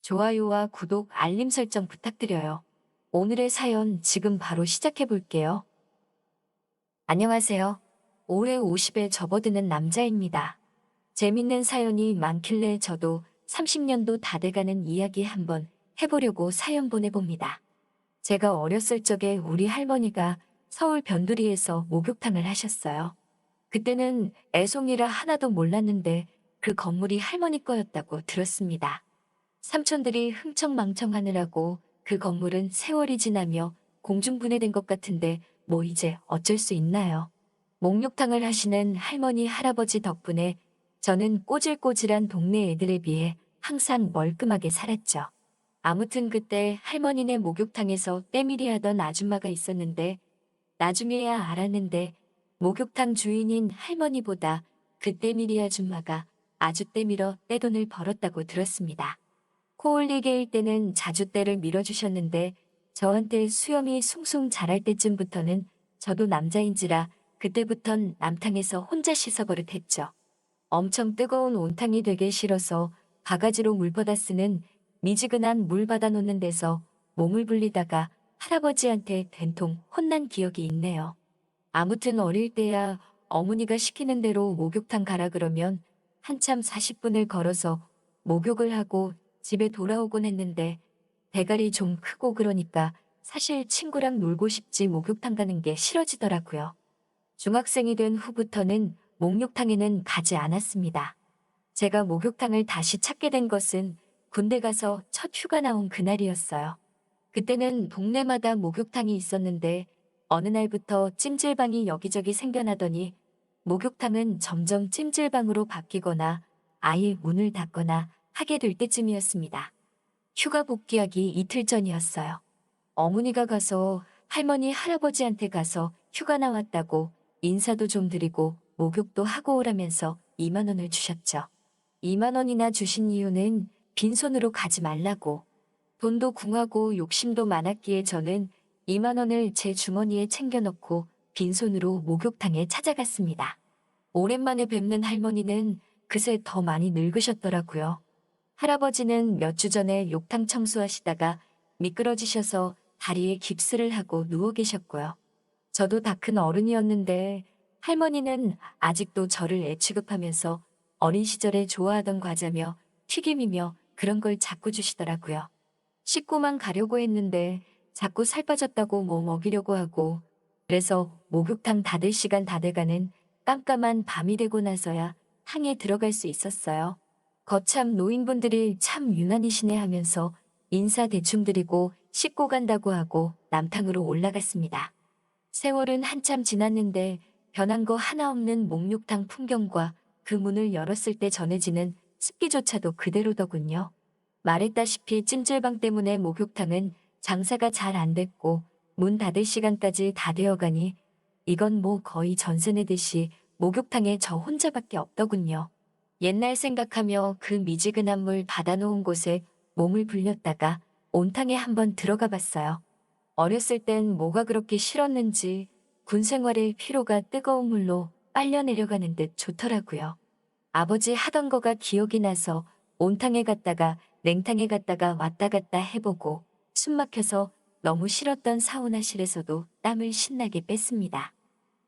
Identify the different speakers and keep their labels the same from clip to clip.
Speaker 1: 좋아요와 구독, 알림 설정 부탁드려요. 오늘의 사연 지금 바로 시작해 볼게요. 안녕하세요. 올해 50에 접어드는 남자입니다. 재밌는 사연이 많길래 저도 30년도 다 돼가는 이야기 한번 해보려고 사연 보내봅니다. 제가 어렸을 적에 우리 할머니가 서울 변두리에서 목욕탕을 하셨어요. 그때는 애송이라 하나도 몰랐는데 그 건물이 할머니 거였다고 들었습니다. 삼촌들이 흥청망청하느라고 그 건물은 세월이 지나며 공중분해된 것 같은데 뭐 이제 어쩔 수 있나요? 목욕탕을 하시는 할머니 할아버지 덕분에 저는 꼬질꼬질한 동네 애들에 비해 항상 멀끔하게 살았죠. 아무튼 그때 할머니네 목욕탕에서 때밀이 하던 아줌마가 있었는데 나중에야 알았는데 목욕탕 주인인 할머니보다 그 때밀이 아줌마가 아주 때밀어 떼돈을 벌었다고 들었습니다. 코 올리게 일 때는 자주 때를 밀어주셨는데 저한테 수염이 숭숭 자랄 때쯤부터는 저도 남자인지라 그때부턴 남탕에서 혼자 씻어버릇했죠. 엄청 뜨거운 온탕이 되게 싫어서 바가지로 물 받아 쓰는 미지근한 물 받아 놓는 데서 몸을 불리다가 할아버지한테 된통 혼난 기억이 있네요. 아무튼 어릴 때야 어머니가 시키는 대로 목욕탕 가라 그러면 한참 40분을 걸어서 목욕을 하고 집에 돌아오곤 했는데 대가리 좀 크고 그러니까 사실 친구랑 놀고 싶지 목욕탕 가는 게 싫어지더라고요. 중학생이 된 후부터는 목욕탕에는 가지 않았습니다. 제가 목욕탕을 다시 찾게 된 것은 군대 가서 첫 휴가 나온 그날이었어요. 그때는 동네마다 목욕탕이 있었는데 어느 날부터 찜질방이 여기저기 생겨나더니 목욕탕은 점점 찜질방으로 바뀌거나 아예 문을 닫거나 하게 될 때쯤이었습니다. 휴가 복귀하기 이틀 전이었어요. 어머니가 가서 할머니 할아버지한테 가서 휴가 나왔다고 인사도 좀 드리고 목욕도 하고 오라면서 2만 원을 주셨죠. 2만 원이나 주신 이유는 빈손으로 가지 말라고. 돈도 궁하고 욕심도 많았기에 저는 2만 원을 제 주머니에 챙겨넣고 빈손으로 목욕탕에 찾아갔습니다. 오랜만에 뵙는 할머니는 그새 더 많이 늙으셨더라고요. 할아버지는 몇 주 전에 욕탕 청소하시다가 미끄러지셔서 다리에 깁스를 하고 누워 계셨고요. 저도 다 큰 어른이었는데 할머니는 아직도 저를 애 취급하면서 어린 시절에 좋아하던 과자며 튀김이며 그런 걸 자꾸 주시더라고요. 씻고만 가려고 했는데 자꾸 살 빠졌다고 뭐 먹이려고 하고 그래서 목욕탕 닫을 시간 다 돼가는 깜깜한 밤이 되고 나서야 탕에 들어갈 수 있었어요. 거참 노인분들이 참 유난히시네 하면서 인사 대충 드리고 씻고 간다고 하고 남탕으로 올라갔습니다. 세월은 한참 지났는데 변한 거 하나 없는 목욕탕 풍경과 그 문을 열었을 때 전해지는 습기조차도 그대로더군요. 말했다시피 찜질방 때문에 목욕탕은 장사가 잘 안 됐고 문 닫을 시간까지 다 되어가니 이건 뭐 거의 전세 내듯이 목욕탕에 저 혼자밖에 없더군요. 옛날 생각하며 그 미지근한 물 받아놓은 곳에 몸을 불렸다가 온탕에 한번 들어가 봤어요. 어렸을 땐 뭐가 그렇게 싫었는지 군 생활의 피로가 뜨거운 물로 빨려 내려가는 듯 좋더라고요. 아버지 하던 거가 기억이 나서 온탕에 갔다가 냉탕에 갔다가 왔다 갔다 해보고 숨 막혀서 너무 싫었던 사우나실에서도 땀을 신나게 뺐습니다.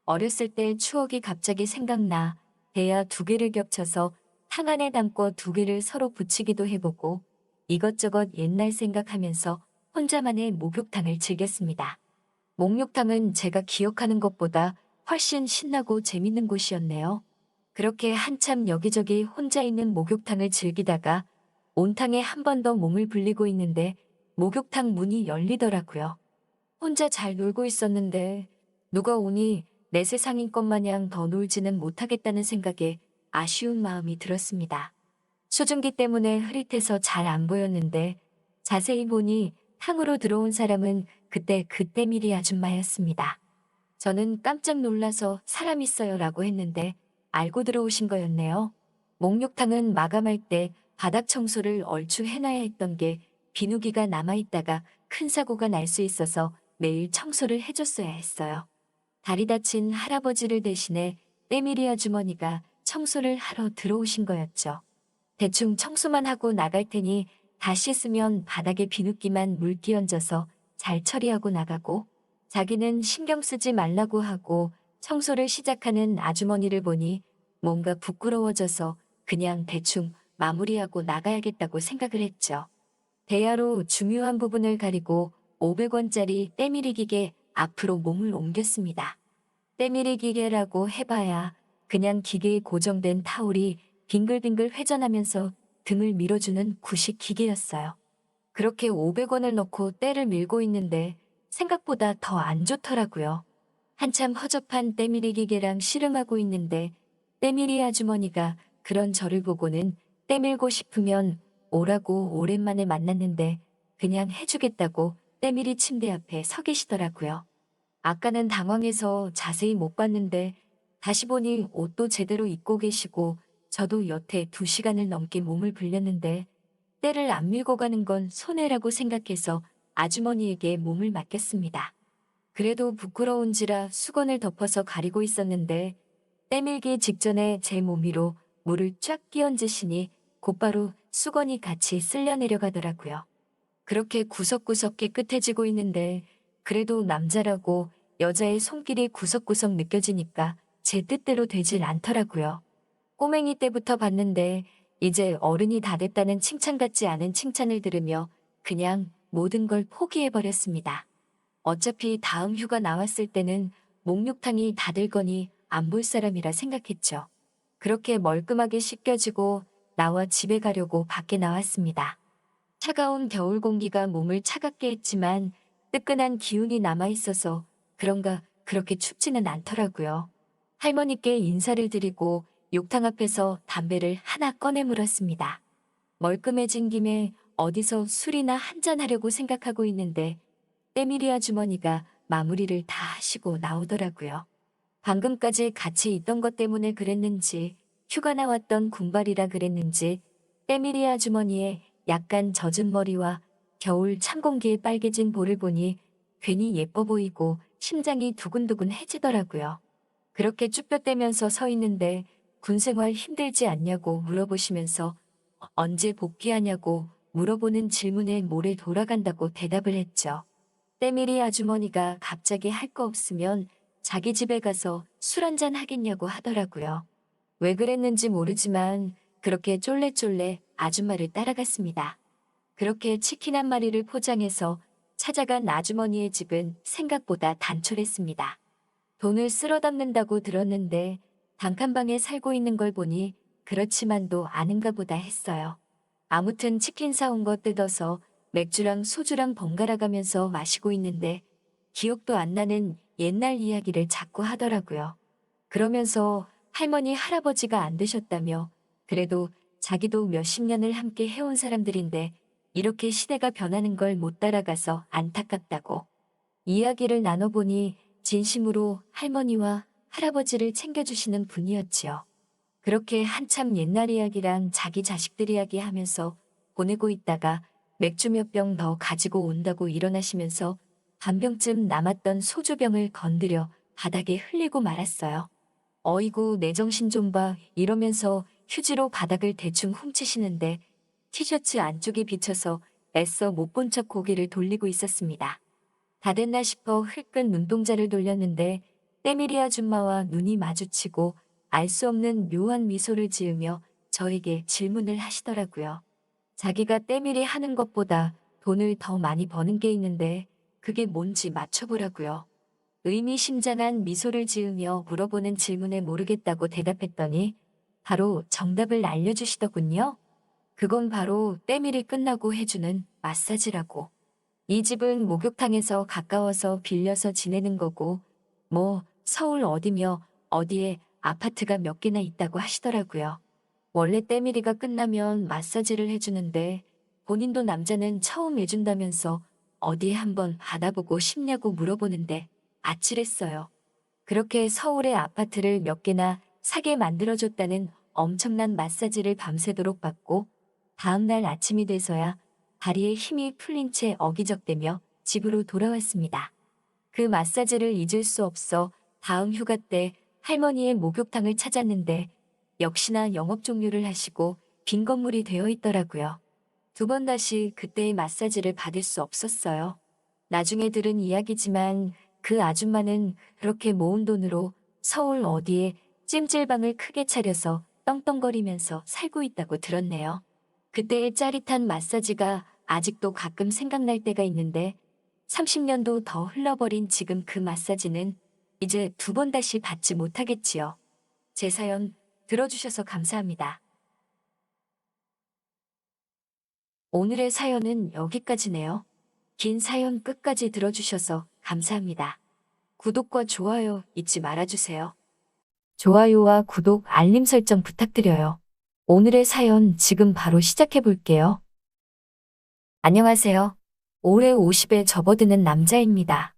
Speaker 1: 어렸을 때 추억이 갑자기 생각나 대야 두 개를 겹쳐서 탕 안에 담고 두 개를 서로 붙이기도 해보고 이것저것 옛날 생각하면서 혼자만의 목욕탕을 즐겼습니다. 목욕탕은 제가 기억하는 것보다 훨씬 신나고 재밌는 곳이었네요. 그렇게 한참 여기저기 혼자 있는 목욕탕을 즐기다가 온탕에 한 번 더 몸을 불리고 있는데 목욕탕 문이 열리더라고요. 혼자 잘 놀고 있었는데 누가 오니 내 세상인 것 마냥 더 놀지는 못하겠다는 생각에 아쉬운 마음이 들었습니다. 수증기 때문에 흐릿해서 잘 안 보였는데 자세히 보니 탕으로 들어온 사람은 그때 그 때밀이 아줌마였습니다. 저는 깜짝 놀라서 사람 있어요라고 했는데 알고 들어오신 거였네요. 목욕탕은 마감할 때 바닥 청소를 얼추 해놔야 했던 게 비누기가 남아있다가 큰 사고가 날 수 있어서 매일 청소를 해줬어야 했어요. 다리 다친 할아버지를 대신해 때밀이 아주머니가 청소를 하러 들어오신 거였죠. 대충 청소만 하고 나갈 테니 다 씻으면 바닥에 비눗기만 물 끼얹어서 잘 처리하고 나가고, 자기는 신경 쓰지 말라고 하고 청소를 시작하는 아주머니를 보니 뭔가 부끄러워져서 그냥 대충 마무리하고 나가야겠다고 생각을 했죠. 대야로 중요한 부분을 가리고 500원짜리 때밀이 기계 앞으로 몸을 옮겼습니다. 때밀이 기계라고 해봐야 그냥 기계에 고정된 타올이 빙글빙글 회전하면서 등을 밀어주는 구식 기계였어요. 그렇게 500원을 넣고 때를 밀고 있는데 생각보다 더 안 좋더라고요. 한참 허접한 때밀이 기계랑 씨름하고 있는데 때밀이 아주머니가 그런 저를 보고는 때밀고 싶으면 오라고 오랜만에 만났는데 그냥 해주겠다고 때밀이 침대 앞에 서 계시더라고요. 아까는 당황해서 자세히 못 봤는데 다시 보니 옷도 제대로 입고 계시고 저도 여태 2시간을 넘게 몸을 불렸는데 때를 안 밀고 가는 건 손해라고 생각해서 아주머니에게 몸을 맡겼습니다. 그래도 부끄러운지라 수건을 덮어서 가리고 있었는데 때밀기 직전에 제 몸 위로 물을 쫙 끼얹으시니 곧바로 수건이 같이 쓸려 내려가더라고요. 그렇게 구석구석 깨끗해지고 있는데 그래도 남자라고 여자의 손길이 구석구석 느껴지니까 제 뜻대로 되질 않더라고요. 꼬맹이 때부터 봤는데 이제 어른이 다 됐다는 칭찬 같지 않은 칭찬을 들으며 그냥 모든 걸 포기해버렸습니다. 어차피 다음 휴가 나왔을 때는 목욕탕이 닫을 거니 안 볼 사람이라 생각했죠. 그렇게 멀끔하게 씻겨지고 나와 집에 가려고 밖에 나왔습니다. 차가운 겨울 공기가 몸을 차갑게 했지만 뜨끈한 기운이 남아있어서 그런가 그렇게 춥지는 않더라고요. 할머니께 인사를 드리고 욕탕 앞에서 담배를 하나 꺼내 물었습니다. 멀끔해진 김에 어디서 술이나 한잔하려고 생각하고 있는데 때밀이 아주머니가 마무리를 다 하시고 나오더라고요. 방금까지 같이 있던 것 때문에 그랬는지 휴가 나왔던 군발이라 그랬는지 때밀이 아주머니의 약간 젖은 머리와 겨울 찬 공기에 빨개진 볼을 보니 괜히 예뻐 보이고 심장이 두근두근 해지더라고요. 그렇게 쭈뼛대면서 서 있는데 군생활 힘들지 않냐고 물어보시면서 언제 복귀하냐고 물어보는 질문에 모래 돌아간다고 대답을 했죠. 때밀이 아주머니가 갑자기 할 거 없으면 자기 집에 가서 술 한잔 하겠냐고 하더라고요. 왜 그랬는지 모르지만 그렇게 쫄래쫄래 아줌마를 따라갔습니다. 그렇게 치킨 한 마리를 포장해서 찾아간 아주머니의 집은 생각보다 단촐했습니다. 돈을 쓸어 담는다고 들었는데 단칸방에 살고 있는 걸 보니 그렇지만도 아는가 보다 했어요. 아무튼 치킨 사온 거 뜯어서 맥주랑 소주랑 번갈아 가면서 마시고 있는데 기억도 안 나는 옛날 이야기를 자꾸 하더라고요. 그러면서 할머니 할아버지가 안 되셨다며 그래도 자기도 몇십 년을 함께 해온 사람들인데 이렇게 시대가 변하는 걸 못 따라가서 안타깝다고. 이야기를 나눠보니 진심으로 할머니와 할아버지를 챙겨주시는 분이었지요. 그렇게 한참 옛날 이야기랑 자기 자식들 이야기 하면서 보내고 있다가 맥주 몇 병 더 가지고 온다고 일어나시면서 반병쯤 남았던 소주병을 건드려 바닥에 흘리고 말았어요. 어이구 내 정신 좀 봐 이러면서 휴지로 바닥을 대충 훔치시는데 티셔츠 안쪽이 비쳐서 애써 못 본 척 고개를 돌리고 있었습니다. 다 됐나 싶어 흘끈 눈동자를 돌렸는데 때밀이 아줌마와 눈이 마주치고 알 수 없는 묘한 미소를 지으며 저에게 질문을 하시더라고요. 자기가 때밀이 하는 것보다 돈을 더 많이 버는 게 있는데 그게 뭔지 맞춰보라고요. 의미심장한 미소를 지으며 물어보는 질문에 모르겠다고 대답했더니 바로 정답을 알려주시더군요. 그건 바로 때밀이 끝나고 해주는 마사지라고. 이 집은 목욕탕에서 가까워서 빌려서 지내는 거고 뭐 서울 어디며 어디에 아파트가 몇 개나 있다고 하시더라고요. 원래 때밀이가 끝나면 마사지를 해주는데 본인도 남자는 처음 해준다면서 어디에 한번 받아보고 싶냐고 물어보는데 아찔했어요. 그렇게 서울의 아파트를 몇 개나 사게 만들어줬다는 엄청난 마사지를 밤새도록 받고 다음날 아침이 돼서야 다리에 힘이 풀린 채 어기적대며 집으로 돌아왔습니다. 그 마사지를 잊을 수 없어 다음 휴가 때 할머니의 목욕탕을 찾았는데 역시나 영업 종료를 하시고 빈 건물이 되어 있더라고요. 두 번 다시 그때의 마사지를 받을 수 없었어요. 나중에 들은 이야기지만 그 아줌마는 그렇게 모은 돈으로 서울 어디에 찜질방을 크게 차려서 떵떵거리면서 살고 있다고 들었네요. 그때의 짜릿한 마사지가 아직도 가끔 생각날 때가 있는데 30년도 더 흘러버린 지금 그 마사지는 이제 두 번 다시 받지 못하겠지요. 제 사연 들어주셔서 감사합니다. 오늘의 사연은 여기까지네요. 긴 사연 끝까지 들어주셔서 감사합니다. 구독과 좋아요 잊지 말아주세요. 좋아요와 구독, 알림 설정 부탁드려요. 오늘의 사연 지금 바로 시작해 볼게요. 안녕하세요. 올해 50에 접어드는 남자입니다.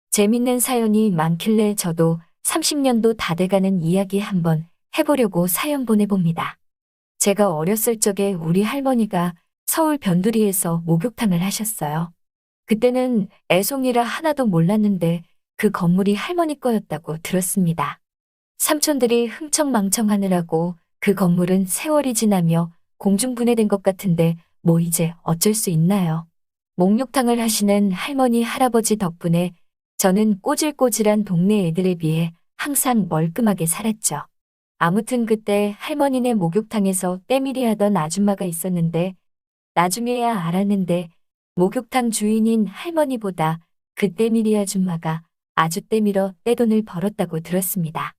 Speaker 1: 재밌는 사연이 많길래 저도 30년도 다 돼가는 이야기 한번 해보려고 사연 보내봅니다. 제가 어렸을 적에 우리 할머니가 서울 변두리에서 목욕탕을 하셨어요. 그때는 애송이라 하나도 몰랐는데 그 건물이 할머니 거였다고 들었습니다. 삼촌들이 흥청망청하느라고 그 건물은 세월이 지나며 공중분해된 것 같은데 뭐 이제 어쩔 수 있나요? 목욕탕을 하시는 할머니 할아버지 덕분에 저는 꼬질꼬질한 동네 애들에 비해 항상 멀끔하게 살았죠. 아무튼 그때 할머니네 목욕탕에서 때밀이 하던 아줌마가 있었는데 나중에야 알았는데 목욕탕 주인인 할머니보다 그 때밀이 아줌마가 아주 때밀어 떼돈을 벌었다고 들었습니다.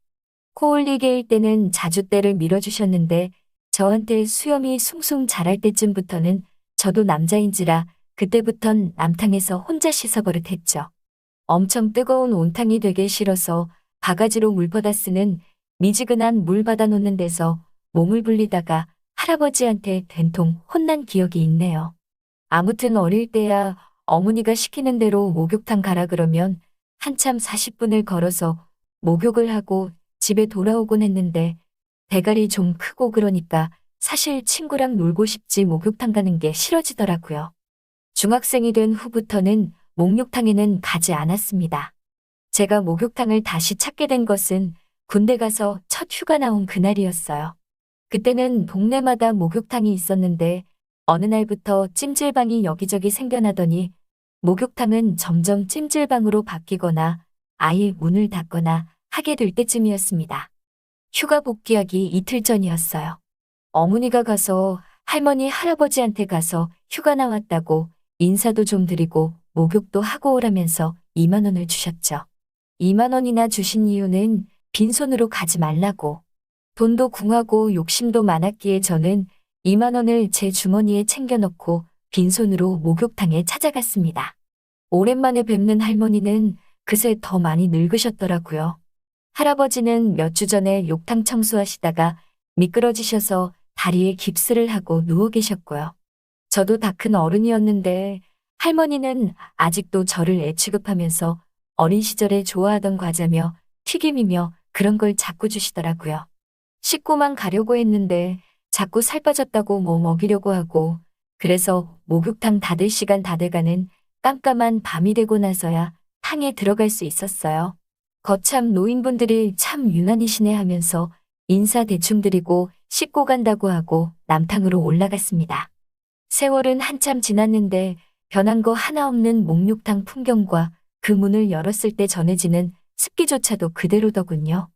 Speaker 1: 코 올리게 일 때는 자주 때를 밀어주셨는데 저한테 수염이 숭숭 자랄 때쯤부터는 저도 남자인지라 그때부턴 남탕에서 혼자 씻어버릇했죠. 엄청 뜨거운 온탕이 되게 싫어서 바가지로 물 받아 쓰는 미지근한 물 받아 놓는 데서 몸을 불리다가 할아버지한테 된통 혼난 기억이 있네요. 아무튼 어릴 때야 어머니가 시키는 대로 목욕탕 가라 그러면 한참 40분을 걸어서 목욕을 하고 집에 돌아오곤 했는데 대가리 좀 크고 그러니까 사실 친구랑 놀고 싶지 목욕탕 가는 게 싫어지더라고요. 중학생이 된 후부터는 목욕탕에는 가지 않았습니다. 제가 목욕탕을 다시 찾게 된 것은 군대 가서 첫 휴가 나온 그날이었어요. 그때는 동네마다 목욕탕이 있었는데 어느 날부터 찜질방이 여기저기 생겨나더니 목욕탕은 점점 찜질방으로 바뀌거나 아예 문을 닫거나 하게 될 때쯤이었습니다. 휴가 복귀하기 이틀 전이었어요. 어머니가 가서 할머니 할아버지한테 가서 휴가 나왔다고 인사도 좀 드리고 목욕도 하고 오라면서 2만 원을 주셨죠. 2만 원이나 주신 이유는 빈손으로 가지 말라고. 돈도 궁하고 욕심도 많았기에 저는 2만 원을 제 주머니에 챙겨넣고 빈손으로 목욕탕에 찾아갔습니다. 오랜만에 뵙는 할머니는 그새 더 많이 늙으셨더라고요. 할아버지는 몇 주 전에 욕탕 청소하시다가 미끄러지셔서 다리에 깁스를 하고 누워 계셨고요. 저도 다 큰 어른이었는데 할머니는 아직도 저를 애 취급하면서 어린 시절에 좋아하던 과자며 튀김이며 그런 걸 자꾸 주시더라고요. 씻고만 가려고 했는데 자꾸 살 빠졌다고 뭐 먹이려고 하고 그래서 목욕탕 닫을 시간 다 돼가는 깜깜한 밤이 되고 나서야 탕에 들어갈 수 있었어요. 거참 노인분들이 참 유난히시네 하면서 인사 대충 드리고 씻고 간다고 하고 남탕으로 올라갔습니다. 세월은 한참 지났는데 변한 거 하나 없는 목욕탕 풍경과 그 문을 열었을 때 전해지는 습기조차도 그대로더군요.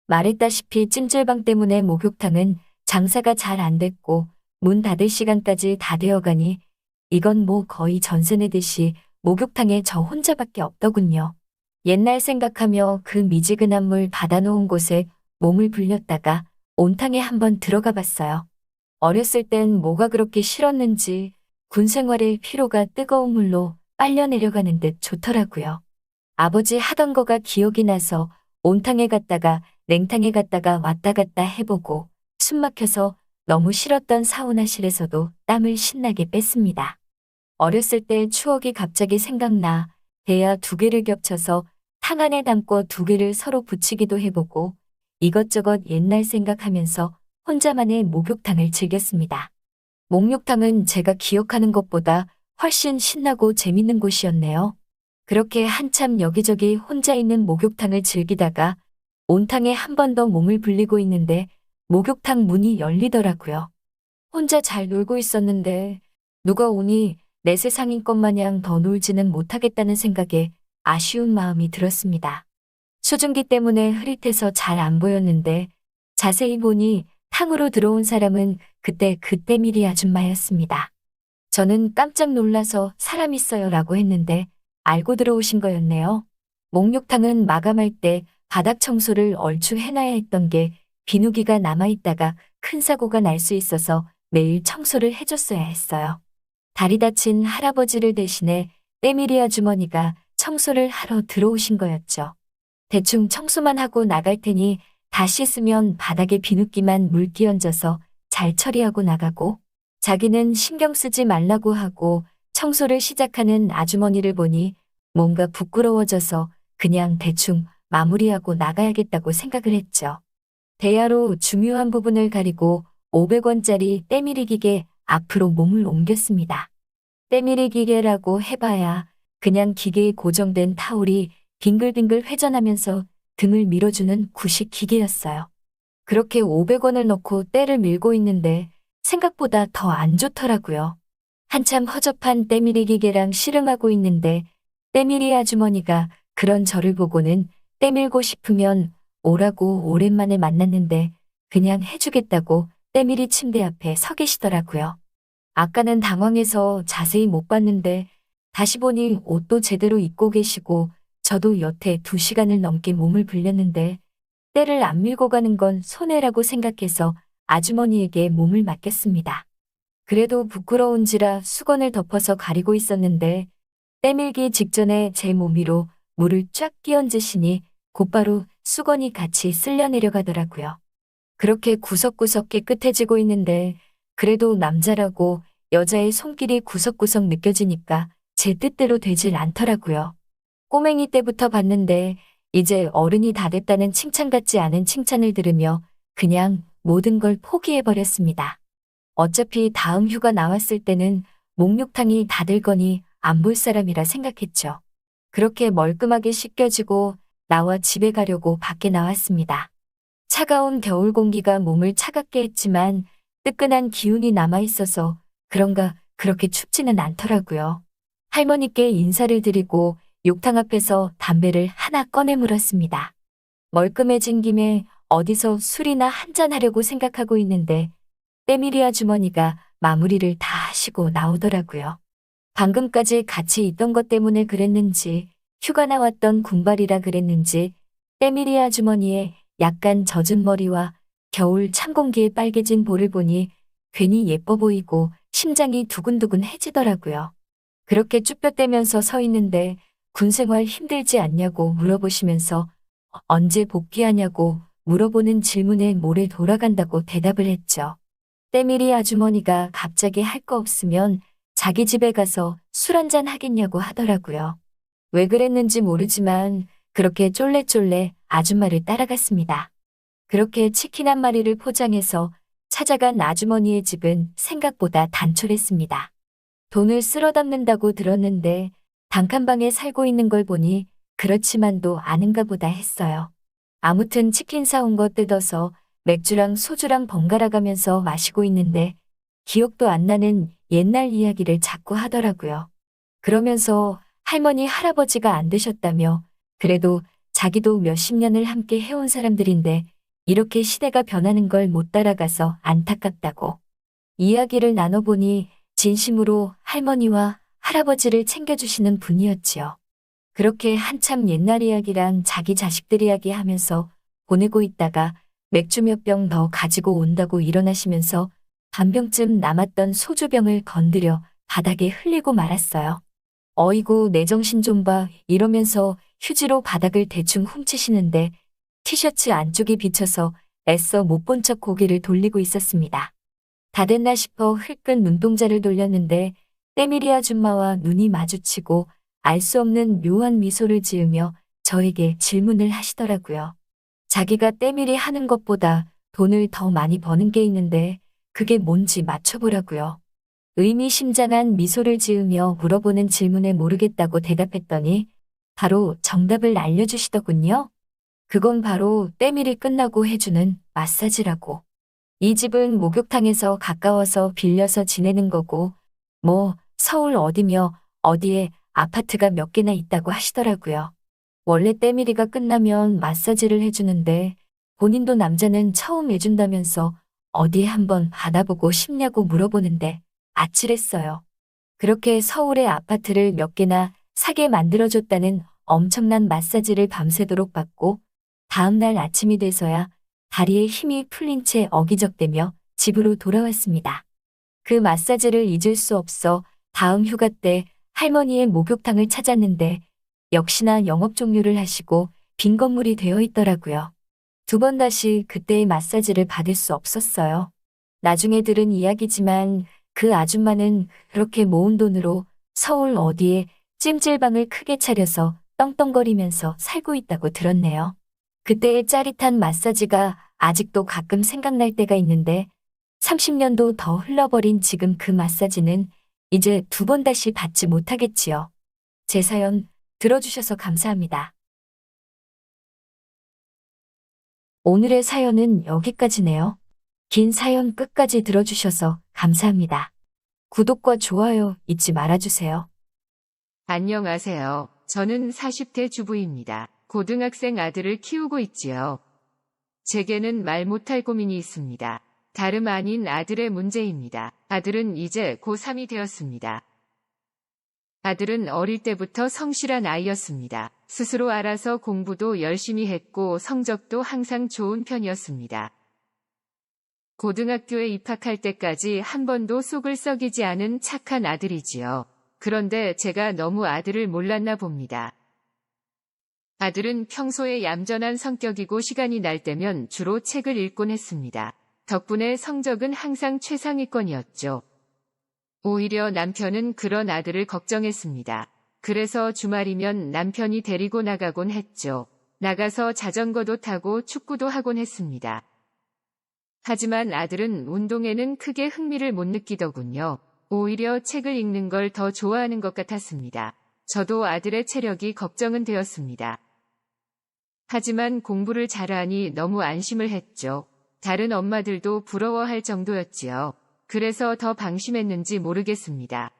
Speaker 1: 말했다시피 찜질방 때문에 목욕탕은 장사가 잘 안 됐고 문 닫을 시간까지 다 되어가니 이건 뭐 거의 전세 내듯이 목욕탕에 저 혼자밖에 없더군요. 옛날 생각하며 그 미지근한 물 받아놓은 곳에 몸을 불렸다가 온탕에 한번 들어가 봤어요. 어렸을 땐 뭐가 그렇게 싫었는지 군 생활의 피로가 뜨거운 물로 빨려 내려가는 듯 좋더라고요. 아버지 하던 거가 기억이 나서 온탕에 갔다가 냉탕에 갔다가 왔다 갔다 해보고 숨 막혀서 너무 싫었던 사우나실에서도 땀을 신나게 뺐습니다. 어렸을 때 추억이 갑자기 생각나 대야 2개를 겹쳐서 탕 안에 담고 2개를 서로 붙이기도 해보고 이것저것 옛날 생각하면서 혼자만의 목욕탕을 즐겼습니다. 목욕탕은 제가 기억하는 것보다 훨씬 신나고 재밌는 곳이었네요. 그렇게 한참 여기저기 혼자 있는 목욕탕을 즐기다가 온탕에 한 번 더 몸을 불리고 있는데 목욕탕 문이 열리더라고요. 혼자 잘 놀고 있었는데 누가 오니 내 세상인 것 마냥 더 놀지는 못하겠다는 생각에 아쉬운 마음이 들었습니다. 수증기 때문에 흐릿해서 잘 안 보였는데 자세히 보니 탕으로 들어온 사람은 그때 그 때밀이 아줌마였습니다. 저는 깜짝 놀라서 사람 있어요 라고 했는데 알고 들어오신 거였네요. 목욕탕은 마감할 때 바닥 청소를 얼추 해놔야 했던 게 비누기가 남아있다가 큰 사고가 날 수 있어서 매일 청소를 해줬어야 했어요. 다리 다친 할아버지를 대신해 때밀이 아주머니가 청소를 하러 들어오신 거였죠. 대충 청소만 하고 나갈 테니 다 씻으면 바닥에 비누기만 물기 얹어서 잘 처리하고 나가고 자기는 신경 쓰지 말라고 하고 청소를 시작하는 아주머니를 보니 뭔가 부끄러워져서 그냥 대충 마무리하고 나가야겠다고 생각을 했죠. 대야로 중요한 부분을 가리고 500원짜리 때밀이 기계 앞으로 몸을 옮겼습니다. 때밀이 기계라고 해봐야 그냥 기계에 고정된 타올이 빙글빙글 회전하면서 등을 밀어주는 구식 기계였어요. 그렇게 500원을 넣고 때를 밀고 있는데 생각보다 더 안 좋더라고요. 한참 허접한 때밀이 기계랑 씨름하고 있는데 때밀이 아주머니가 그런 저를 보고는 때밀고 싶으면 오라고 오랜만에 만났는데 그냥 해주겠다고 때밀이 침대 앞에 서 계시더라고요. 아까는 당황해서 자세히 못 봤는데 다시 보니 옷도 제대로 입고 계시고 저도 여태 2시간을 넘게 몸을 불렸는데 때를 안 밀고 가는 건 손해라고 생각해서 아주머니에게 몸을 맡겼습니다. 그래도 부끄러운지라 수건을 덮어서 가리고 있었는데 때밀기 직전에 제 몸 위로 물을 쫙 끼얹으시니 곧바로 수건이 같이 쓸려 내려가더라고요. 그렇게 구석구석 깨끗해지고 있는데 그래도 남자라고 여자의 손길이 구석구석 느껴지니까 제 뜻대로 되질 않더라고요. 꼬맹이 때부터 봤는데 이제 어른이 다 됐다는 칭찬 같지 않은 칭찬을 들으며 그냥 모든 걸 포기해버렸습니다. 어차피 다음 휴가 나왔을 때는 목욕탕이 닫을 거니 안 볼 사람이라 생각했죠. 그렇게 멀끔하게 씻겨지고 나와 집에 가려고 밖에 나왔습니다. 차가운 겨울 공기가 몸을 차갑게 했지만 뜨끈한 기운이 남아있어서 그런가 그렇게 춥지는 않더라고요. 할머니께 인사를 드리고 욕탕 앞에서 담배를 하나 꺼내 물었습니다. 멀끔해진 김에 어디서 술이나 한잔 하려고 생각하고 있는데 때밀이 아주머니가 마무리를 다 하시고 나오더라고요. 방금까지 같이 있던 것 때문에 그랬는지 휴가 나왔던 군발이라 그랬는지 때밀이 아주머니의 약간 젖은 머리와 겨울 찬 공기에 빨개진 볼을 보니 괜히 예뻐 보이고 심장이 두근두근해지더라고요. 그렇게 쭈뼛대면서 서 있는데 군생활 힘들지 않냐고 물어보시면서 언제 복귀하냐고 물어보는 질문에 모래 돌아간다고 대답을 했죠. 때밀이 아주머니가 갑자기 할 거 없으면 자기 집에 가서 술 한잔 하겠냐고 하더라고요. 왜 그랬는지 모르지만 그렇게 쫄래쫄래 아줌마를 따라갔습니다. 그렇게 치킨 한 마리를 포장해서 찾아간 아주머니의 집은 생각보다 단촐했습니다. 돈을 쓸어 담는다고 들었는데 단칸방에 살고 있는 걸 보니 그렇지만도 아는가 보다 했어요. 아무튼 치킨 사온 거 뜯어서 맥주랑 소주랑 번갈아 가면서 마시고 있는데 기억도 안 나는 옛날 이야기를 자꾸 하더라고요. 그러면서 할머니 할아버지가 안 되셨다며 그래도 자기도 몇십 년을 함께 해온 사람들인데 이렇게 시대가 변하는 걸 못 따라가서 안타깝다고. 이야기를 나눠보니 진심으로 할머니와 할아버지를 챙겨주시는 분이었지요. 그렇게 한참 옛날 이야기랑 자기 자식들 이야기 하면서 보내고 있다가 맥주 몇 병 더 가지고 온다고 일어나시면서 반병쯤 남았던 소주병을 건드려 바닥에 흘리고 말았어요. 어이구 내 정신 좀 봐 이러면서 휴지로 바닥을 대충 훔치시는데 티셔츠 안쪽이 비쳐서 애써 못 본 척 고개를 돌리고 있었습니다. 다 됐나 싶어 흘끈 눈동자를 돌렸는데 때밀이 아줌마와 눈이 마주치고 알 수 없는 묘한 미소를 지으며 저에게 질문을 하시더라고요. 자기가 때밀이 하는 것보다 돈을 더 많이 버는 게 있는데 그게 뭔지 맞춰보라고요. 의미심장한 미소를 지으며 물어보는 질문에 모르겠다고 대답했더니 바로 정답을 알려주시더군요. 그건 바로 때밀이 끝나고 해주는 마사지라고. 이 집은 목욕탕에서 가까워서 빌려서 지내는 거고 서울 어디며 어디에 아파트가 몇 개나 있다고 하시더라고요. 원래 때밀이가 끝나면 마사지를 해주는데 본인도 남자는 처음 해준다면서 어디 한번 받아보고 싶냐고 물어보는데 아찔했어요. 그렇게 서울의 아파트를 몇 개나 사게 만들어줬다는 엄청난 마사지를 밤새도록 받고 다음날 아침이 돼서야 다리에 힘이 풀린 채 어기적대며 집으로 돌아왔습니다. 그 마사지를 잊을 수 없어 다음 휴가 때 할머니의 목욕탕을 찾았는데 역시나 영업 종료를 하시고 빈 건물이 되어 있더라고요. 두 번 다시 그때의 마사지를 받을 수 없었어요. 나중에 들은 이야기지만 그 아줌마는 그렇게 모은 돈으로 서울 어디에 찜질방을 크게 차려서 떵떵거리면서 살고 있다고 들었네요. 그때의 짜릿한 마사지가 아직도 가끔 생각날 때가 있는데 30년도 더 흘러버린 지금 그 마사지는 이제 두 번 다시 받지 못하겠지요. 제 사연 들어주셔서 감사합니다. 오늘의 사연은 여기까지네요. 긴 사연 끝까지 들어주셔서 감사합니다. 구독과 좋아요 잊지 말아주세요.
Speaker 2: 안녕하세요. 저는 40대 주부입니다. 고등학생 아들을 키우고 있지요. 제게는 말 못할 고민이 있습니다. 다름 아닌 아들의 문제입니다. 아들은 이제 고3이 되었습니다. 아들은 어릴 때부터 성실한 아이였습니다. 스스로 알아서 공부도 열심히 했고 성적도 항상 좋은 편이었습니다. 고등학교에 입학할 때까지 한 번도 속을 썩이지 않은 착한 아들이지요. 그런데 제가 너무 아들을 몰랐나 봅니다. 아들은 평소에 얌전한 성격이고 시간이 날 때면 주로 책을 읽곤 했습니다. 덕분에 성적은 항상 최상위권이었죠. 오히려 남편은 그런 아들을 걱정했습니다. 그래서 주말이면 남편이 데리고 나가곤 했죠. 나가서 자전거도 타고 축구도 하곤 했습니다. 하지만 아들은 운동에는 크게 흥미를 못 느끼더군요. 오히려 책을 읽는 걸 더 좋아하는 것 같았습니다. 저도 아들의 체력이 걱정은 되었습니다. 하지만 공부를 잘하니 너무 안심을 했죠. 다른 엄마들도 부러워할 정도였지요. 그래서 더 방심했는지 모르겠습니다.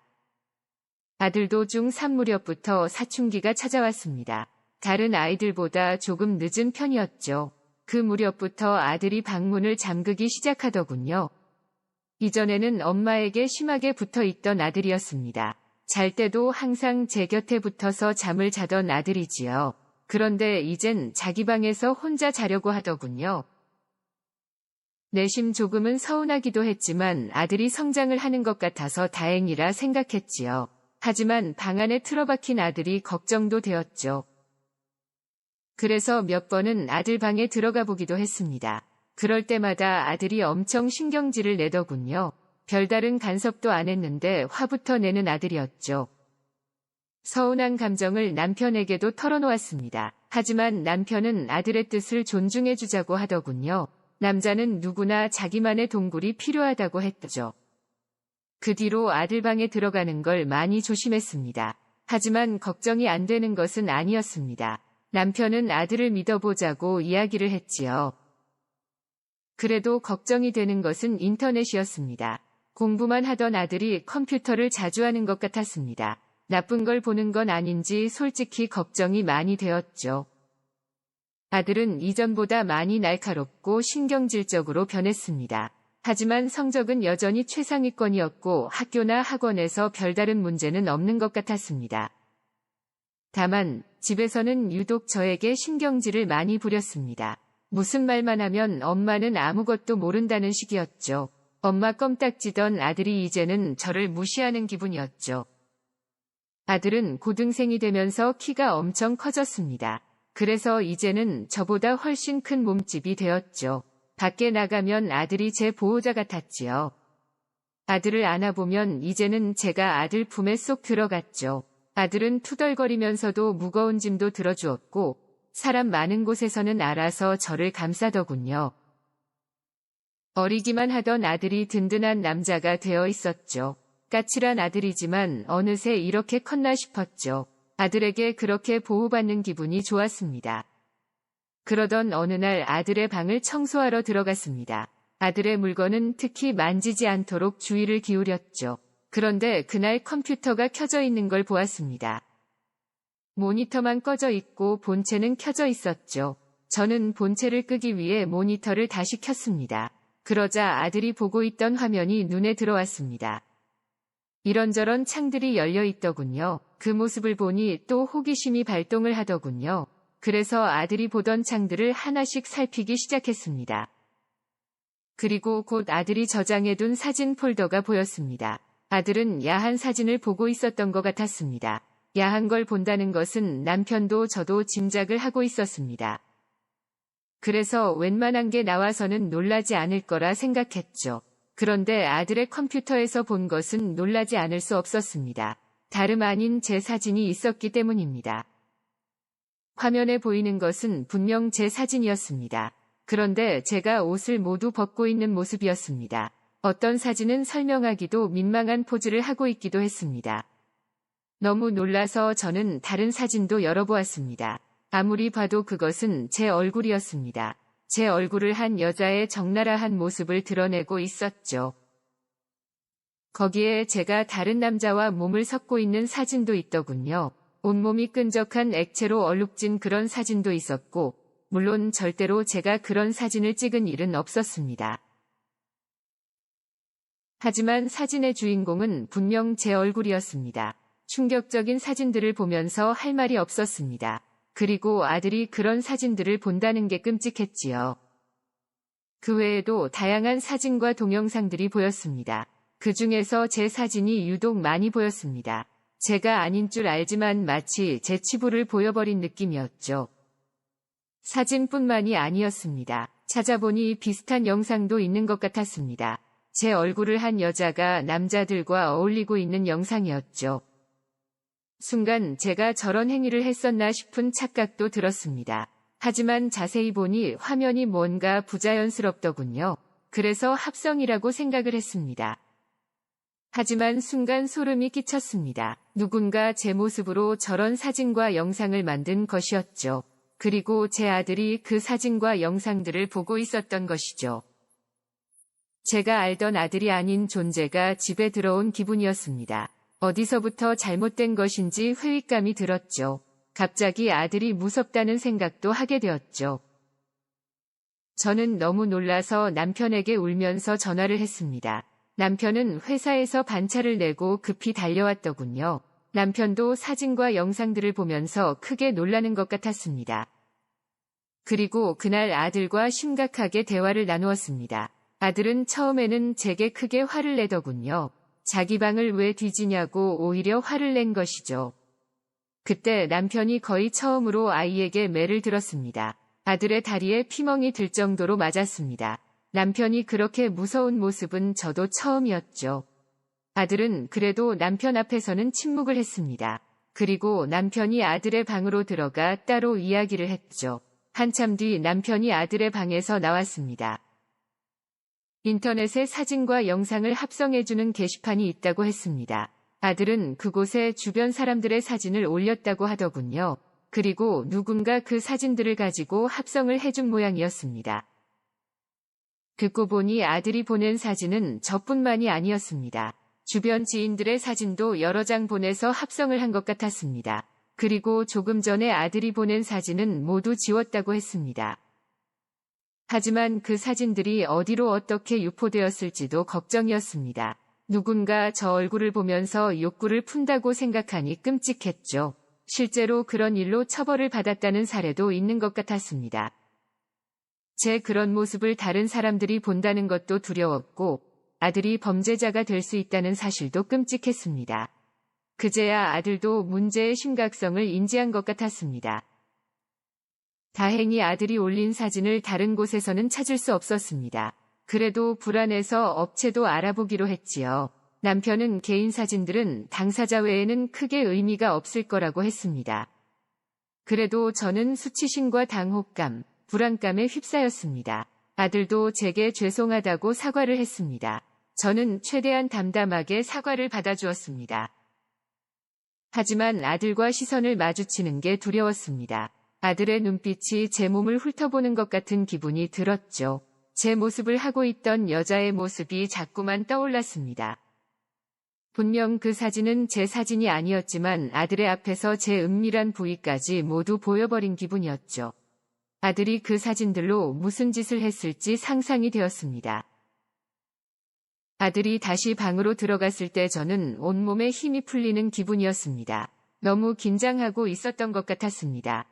Speaker 2: 아들도 중3 무렵부터 사춘기가 찾아왔습니다. 다른 아이들보다 조금 늦은 편이었죠. 그 무렵부터 아들이 방문을 잠그기 시작하더군요. 이전에는 엄마에게 심하게 붙어 있던 아들이었습니다. 잘 때도 항상 제 곁에 붙어서 잠을 자던 아들이지요. 그런데 이젠 자기 방에서 혼자 자려고 하더군요. 내심 조금은 서운하기도 했지만 아들이 성장을 하는 것 같아서 다행이라 생각했지요. 하지만 방 안에 틀어박힌 아들이 걱정도 되었죠. 그래서 몇 번은 아들 방에 들어가 보기도 했습니다. 그럴 때마다 아들이 엄청 신경질을 내더군요. 별다른 간섭도 안 했는데 화부터 내는 아들이었죠. 서운한 감정을 남편에게도 털어놓았습니다. 하지만 남편은 아들의 뜻을 존중해주자고 하더군요. 남자는 누구나 자기만의 동굴이 필요하다고 했죠. 그 뒤로 아들 방에 들어가는 걸 많이 조심했습니다. 하지만 걱정이 안 되는 것은 아니었습니다. 남편은 아들을 믿어보자고 이야기를 했지요. 그래도 걱정이 되는 것은 인터넷이었습니다. 공부만 하던 아들이 컴퓨터를 자주 하는 것 같았습니다. 나쁜 걸 보는 건 아닌지 솔직히 걱정이 많이 되었죠. 아들은 이전보다 많이 날카롭고 신경질적으로 변했습니다. 하지만 성적은 여전히 최상위권이었고 학교나 학원에서 별다른 문제는 없는 것 같았습니다. 다만 집에서는 유독 저에게 신경질을 많이 부렸습니다. 무슨 말만 하면 엄마는 아무것도 모른다는 식이었죠. 엄마 껌딱지던 아들이 이제는 저를 무시하는 기분이었죠. 아들은 고등생이 되면서 키가 엄청 커졌습니다. 그래서 이제는 저보다 훨씬 큰 몸집이 되었죠. 밖에 나가면 아들이 제 보호자 같았지요. 아들을 안아보면 이제는 제가 아들 품에 쏙 들어갔죠. 아들은 투덜거리면서도 무거운 짐도 들어주었고 사람 많은 곳에서는 알아서 저를 감싸더군요. 어리기만 하던 아들이 든든한 남자가 되어 있었죠. 까칠한 아들이지만 어느새 이렇게 컸나 싶었죠. 아들에게 그렇게 보호받는 기분이 좋았습니다. 그러던 어느 날 아들의 방을 청소하러 들어갔습니다. 아들의 물건은 특히 만지지 않도록 주의를 기울였죠. 그런데 그날 컴퓨터가 켜져 있는 걸 보았습니다. 모니터만 꺼져 있고 본체는 켜져 있었죠. 저는 본체를 끄기 위해 모니터를 다시 켰습니다. 그러자 아들이 보고 있던 화면이 눈에 들어왔습니다. 이런저런 창들이 열려 있더군요. 그 모습을 보니 또 호기심이 발동을 하더군요. 그래서 아들이 보던 창들을 하나씩 살피기 시작했습니다. 그리고 곧 아들이 저장해둔 사진 폴더가 보였습니다. 아들은 야한 사진을 보고 있었던 것 같았습니다. 야한 걸 본다는 것은 남편도 저도 짐작을 하고 있었습니다. 그래서 웬만한 게 나와서는 놀라지 않을 거라 생각했죠. 그런데 아들의 컴퓨터에서 본 것은 놀라지 않을 수 없었습니다. 다름 아닌 제 사진이 있었기 때문입니다. 화면에 보이는 것은 분명 제 사진이었습니다. 그런데 제가 옷을 모두 벗고 있는 모습이었습니다. 어떤 사진은 설명하기도 민망한 포즈를 하고 있기도 했습니다. 너무 놀라서 저는 다른 사진도 열어보았습니다. 아무리 봐도 그것은 제 얼굴이었습니다. 제 얼굴을 한 여자의 적나라한 모습을 드러내고 있었죠. 거기에 제가 다른 남자와 몸을 섞고 있는 사진도 있더군요. 온몸이 끈적한 액체로 얼룩진 그런 사진도 있었고, 물론 절대로 제가 그런 사진을 찍은 일은 없었습니다. 하지만 사진의 주인공은 분명 제 얼굴이었습니다. 충격적인 사진들을 보면서 할 말이 없었습니다. 그리고 아들이 그런 사진들을 본다는 게 끔찍했지요. 그 외에도 다양한 사진과 동영상들이 보였습니다. 그 중에서 제 사진이 유독 많이 보였습니다. 제가 아닌 줄 알지만 마치 제 치부를 보여버린 느낌이었죠. 사진뿐만이 아니었습니다. 찾아보니 비슷한 영상도 있는 것 같았습니다. 제 얼굴을 한 여자가 남자들과 어울리고 있는 영상이었죠. 순간 제가 저런 행위를 했었나 싶은 착각도 들었습니다. 하지만 자세히 보니 화면이 뭔가 부자연스럽더군요. 그래서 합성이라고 생각을 했습니다. 하지만 순간 소름이 끼쳤습니다. 누군가 제 모습으로 저런 사진과 영상을 만든 것이었죠. 그리고 제 아들이 그 사진과 영상들을 보고 있었던 것이죠. 제가 알던 아들이 아닌 존재가 집에 들어온 기분이었습니다. 어디서부터 잘못된 것인지 회의감이 들었죠. 갑자기 아들이 무섭다는 생각도 하게 되었죠. 저는 너무 놀라서 남편에게 울면서 전화를 했습니다. 남편은 회사에서 반차를 내고 급히 달려왔더군요. 남편도 사진과 영상들을 보면서 크게 놀라는 것 같았습니다. 그리고 그날 아들과 심각하게 대화를 나누었습니다. 아들은 처음에는 제게 크게 화를 내더군요. 자기 방을 왜 뒤지냐고 오히려 화를 낸 것이죠. 그때 남편이 거의 처음으로 아이에게 매를 들었습니다. 아들의 다리에 피멍이 들 정도로 맞았습니다. 남편이 그렇게 무서운 모습은 저도 처음이었죠. 아들은 그래도 남편 앞에서는 침묵을 했습니다. 그리고 남편이 아들의 방으로 들어가 따로 이야기를 했죠. 한참 뒤 남편이 아들의 방에서 나왔습니다. 인터넷에 사진과 영상을 합성해주는 게시판이 있다고 했습니다. 아들은 그곳에 주변 사람들의 사진을 올렸다고 하더군요. 그리고 누군가 그 사진들을 가지고 합성을 해준 모양이었습니다. 듣고 보니 아들이 보낸 사진은 저뿐만이 아니었습니다. 주변 지인들의 사진도 여러 장 보내서 합성을 한 것 같았습니다. 그리고 조금 전에 아들이 보낸 사진은 모두 지웠다고 했습니다. 하지만 그 사진들이 어디로 어떻게 유포되었을지도 걱정이었습니다. 누군가 저 얼굴을 보면서 욕구를 푼다고 생각하니 끔찍했죠. 실제로 그런 일로 처벌을 받았다는 사례도 있는 것 같았습니다. 제 그런 모습을 다른 사람들이 본다는 것도 두려웠고 아들이 범죄자가 될 수 있다는 사실도 끔찍했습니다. 그제야 아들도 문제의 심각성을 인지한 것 같았습니다. 다행히 아들이 올린 사진을 다른 곳에서는 찾을 수 없었습니다. 그래도 불안해서 업체도 알아보기로 했지요. 남편은 개인 사진들은 당사자 외에는 크게 의미가 없을 거라고 했습니다. 그래도 저는 수치심과 당혹감, 불안감에 휩싸였습니다. 아들도 제게 죄송하다고 사과를 했습니다. 저는 최대한 담담하게 사과를 받아주었습니다. 하지만 아들과 시선을 마주치는 게 두려웠습니다. 아들의 눈빛이 제 몸을 훑어보는 것 같은 기분이 들었죠. 제 모습을 하고 있던 여자의 모습이 자꾸만 떠올랐습니다. 분명 그 사진은 제 사진이 아니었지만 아들의 앞에서 제 은밀한 부위까지 모두 보여버린 기분이었죠. 아들이 그 사진들로 무슨 짓을 했을지 상상이 되었습니다. 아들이 다시 방으로 들어갔을 때 저는 온몸에 힘이 풀리는 기분이었습니다. 너무 긴장하고 있었던 것 같았습니다.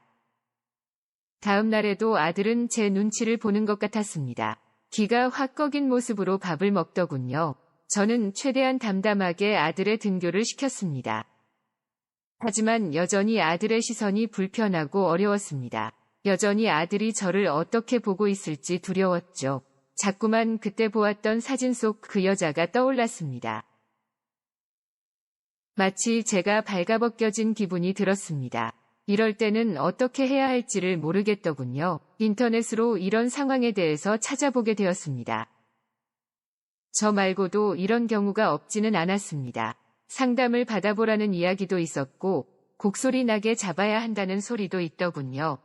Speaker 2: 다음 날에도 아들은 제 눈치를 보는 것 같았습니다. 기가 확 꺼긴 모습으로 밥을 먹더군요. 저는 최대한 담담하게 아들의 등교를 시켰습니다. 하지만 여전히 아들의 시선이 불편하고 어려웠습니다. 여전히 아들이 저를 어떻게 보고 있을지 두려웠죠. 자꾸만 그때 보았던 사진 속 그 여자가 떠올랐습니다. 마치 제가 발가벗겨진 기분이 들었습니다. 이럴 때는 어떻게 해야 할지를 모르겠더군요. 인터넷으로 이런 상황에 대해서 찾아보게 되었습니다. 저 말고도 이런 경우가 없지는 않았습니다. 상담을 받아보라는 이야기도 있었고 곡소리 나게 잡아야 한다는 소리도 있더군요.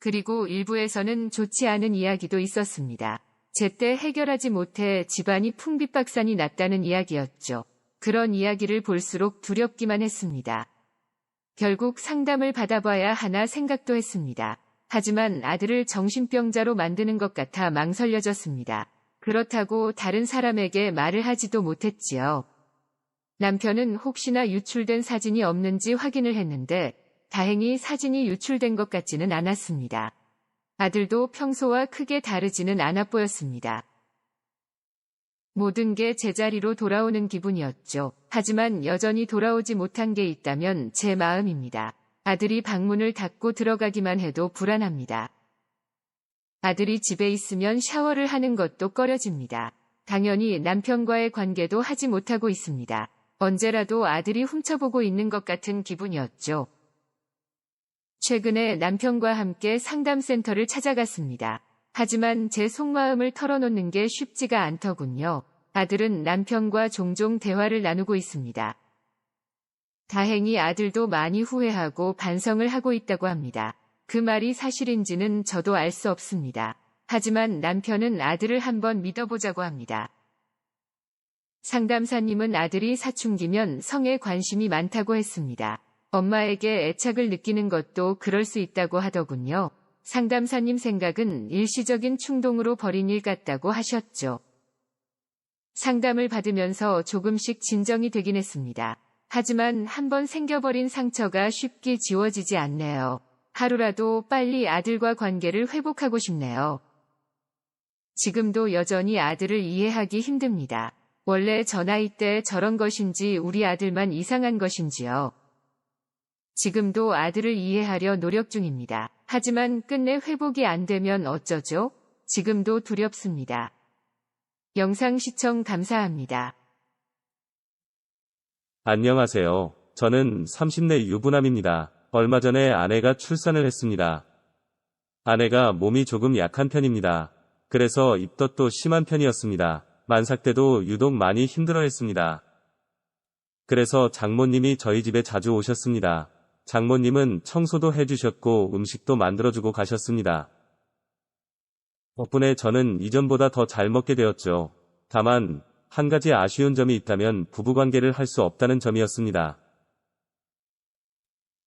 Speaker 2: 그리고 일부에서는 좋지 않은 이야기도 있었습니다. 제때 해결하지 못해 집안이 풍비박산이 났다는 이야기였죠. 그런 이야기를 볼수록 두렵기만 했습니다. 결국 상담을 받아봐야 하나 생각도 했습니다. 하지만 아들을 정신병자로 만드는 것 같아 망설여졌습니다. 그렇다고 다른 사람에게 말을 하지도 못했지요. 남편은 혹시나 유출된 사진이 없는지 확인을 했는데 다행히 사진이 유출된 것 같지는 않았습니다. 아들도 평소와 크게 다르지는 않아 보였습니다. 모든 게 제자리로 돌아오는 기분이었죠. 하지만 여전히 돌아오지 못한 게 있다면 제 마음입니다. 아들이 방문을 닫고 들어가기만 해도 불안합니다. 아들이 집에 있으면 샤워를 하는 것도 꺼려집니다. 당연히 남편과의 관계도 하지 못하고 있습니다. 언제라도 아들이 훔쳐보고 있는 것 같은 기분이었죠. 최근에 남편과 함께 상담센터를 찾아갔습니다. 하지만 제 속마음을 털어놓는 게 쉽지가 않더군요. 아들은 남편과 종종 대화를 나누고 있습니다. 다행히 아들도 많이 후회하고 반성을 하고 있다고 합니다. 그 말이 사실인지는 저도 알 수 없습니다. 하지만 남편은 아들을 한번 믿어보자고 합니다. 상담사님은 아들이 사춘기면 성에 관심이 많다고 했습니다. 엄마에게 애착을 느끼는 것도 그럴 수 있다고 하더군요. 상담사님 생각은 일시적인 충동으로 벌인 일 같다고 하셨죠. 상담을 받으면서 조금씩 진정이 되긴 했습니다. 하지만 한번 생겨버린 상처가 쉽게 지워지지 않네요. 하루라도 빨리 아들과 관계를 회복하고 싶네요. 지금도 여전히 아들을 이해하기 힘듭니다. 원래 저 나이 때 저런 것인지 우리 아들만 이상한 것인지요. 지금도 아들을 이해하려 노력 중입니다. 하지만 끝내 회복이 안 되면 어쩌죠? 지금도 두렵습니다. 영상 시청 감사합니다.
Speaker 3: 안녕하세요. 저는 30대 유부남입니다. 얼마 전에 아내가 출산을 했습니다. 아내가 몸이 조금 약한 편입니다. 그래서 입덧도 심한 편이었습니다. 만삭 때도 유독 많이 힘들어했습니다. 그래서 장모님이 저희 집에 자주 오셨습니다. 장모님은 청소도 해주셨고 음식도 만들어주고 가셨습니다. 덕분에 저는 이전보다 더 잘 먹게 되었죠. 다만 한 가지 아쉬운 점이 있다면 부부관계를 할 수 없다는 점이었습니다.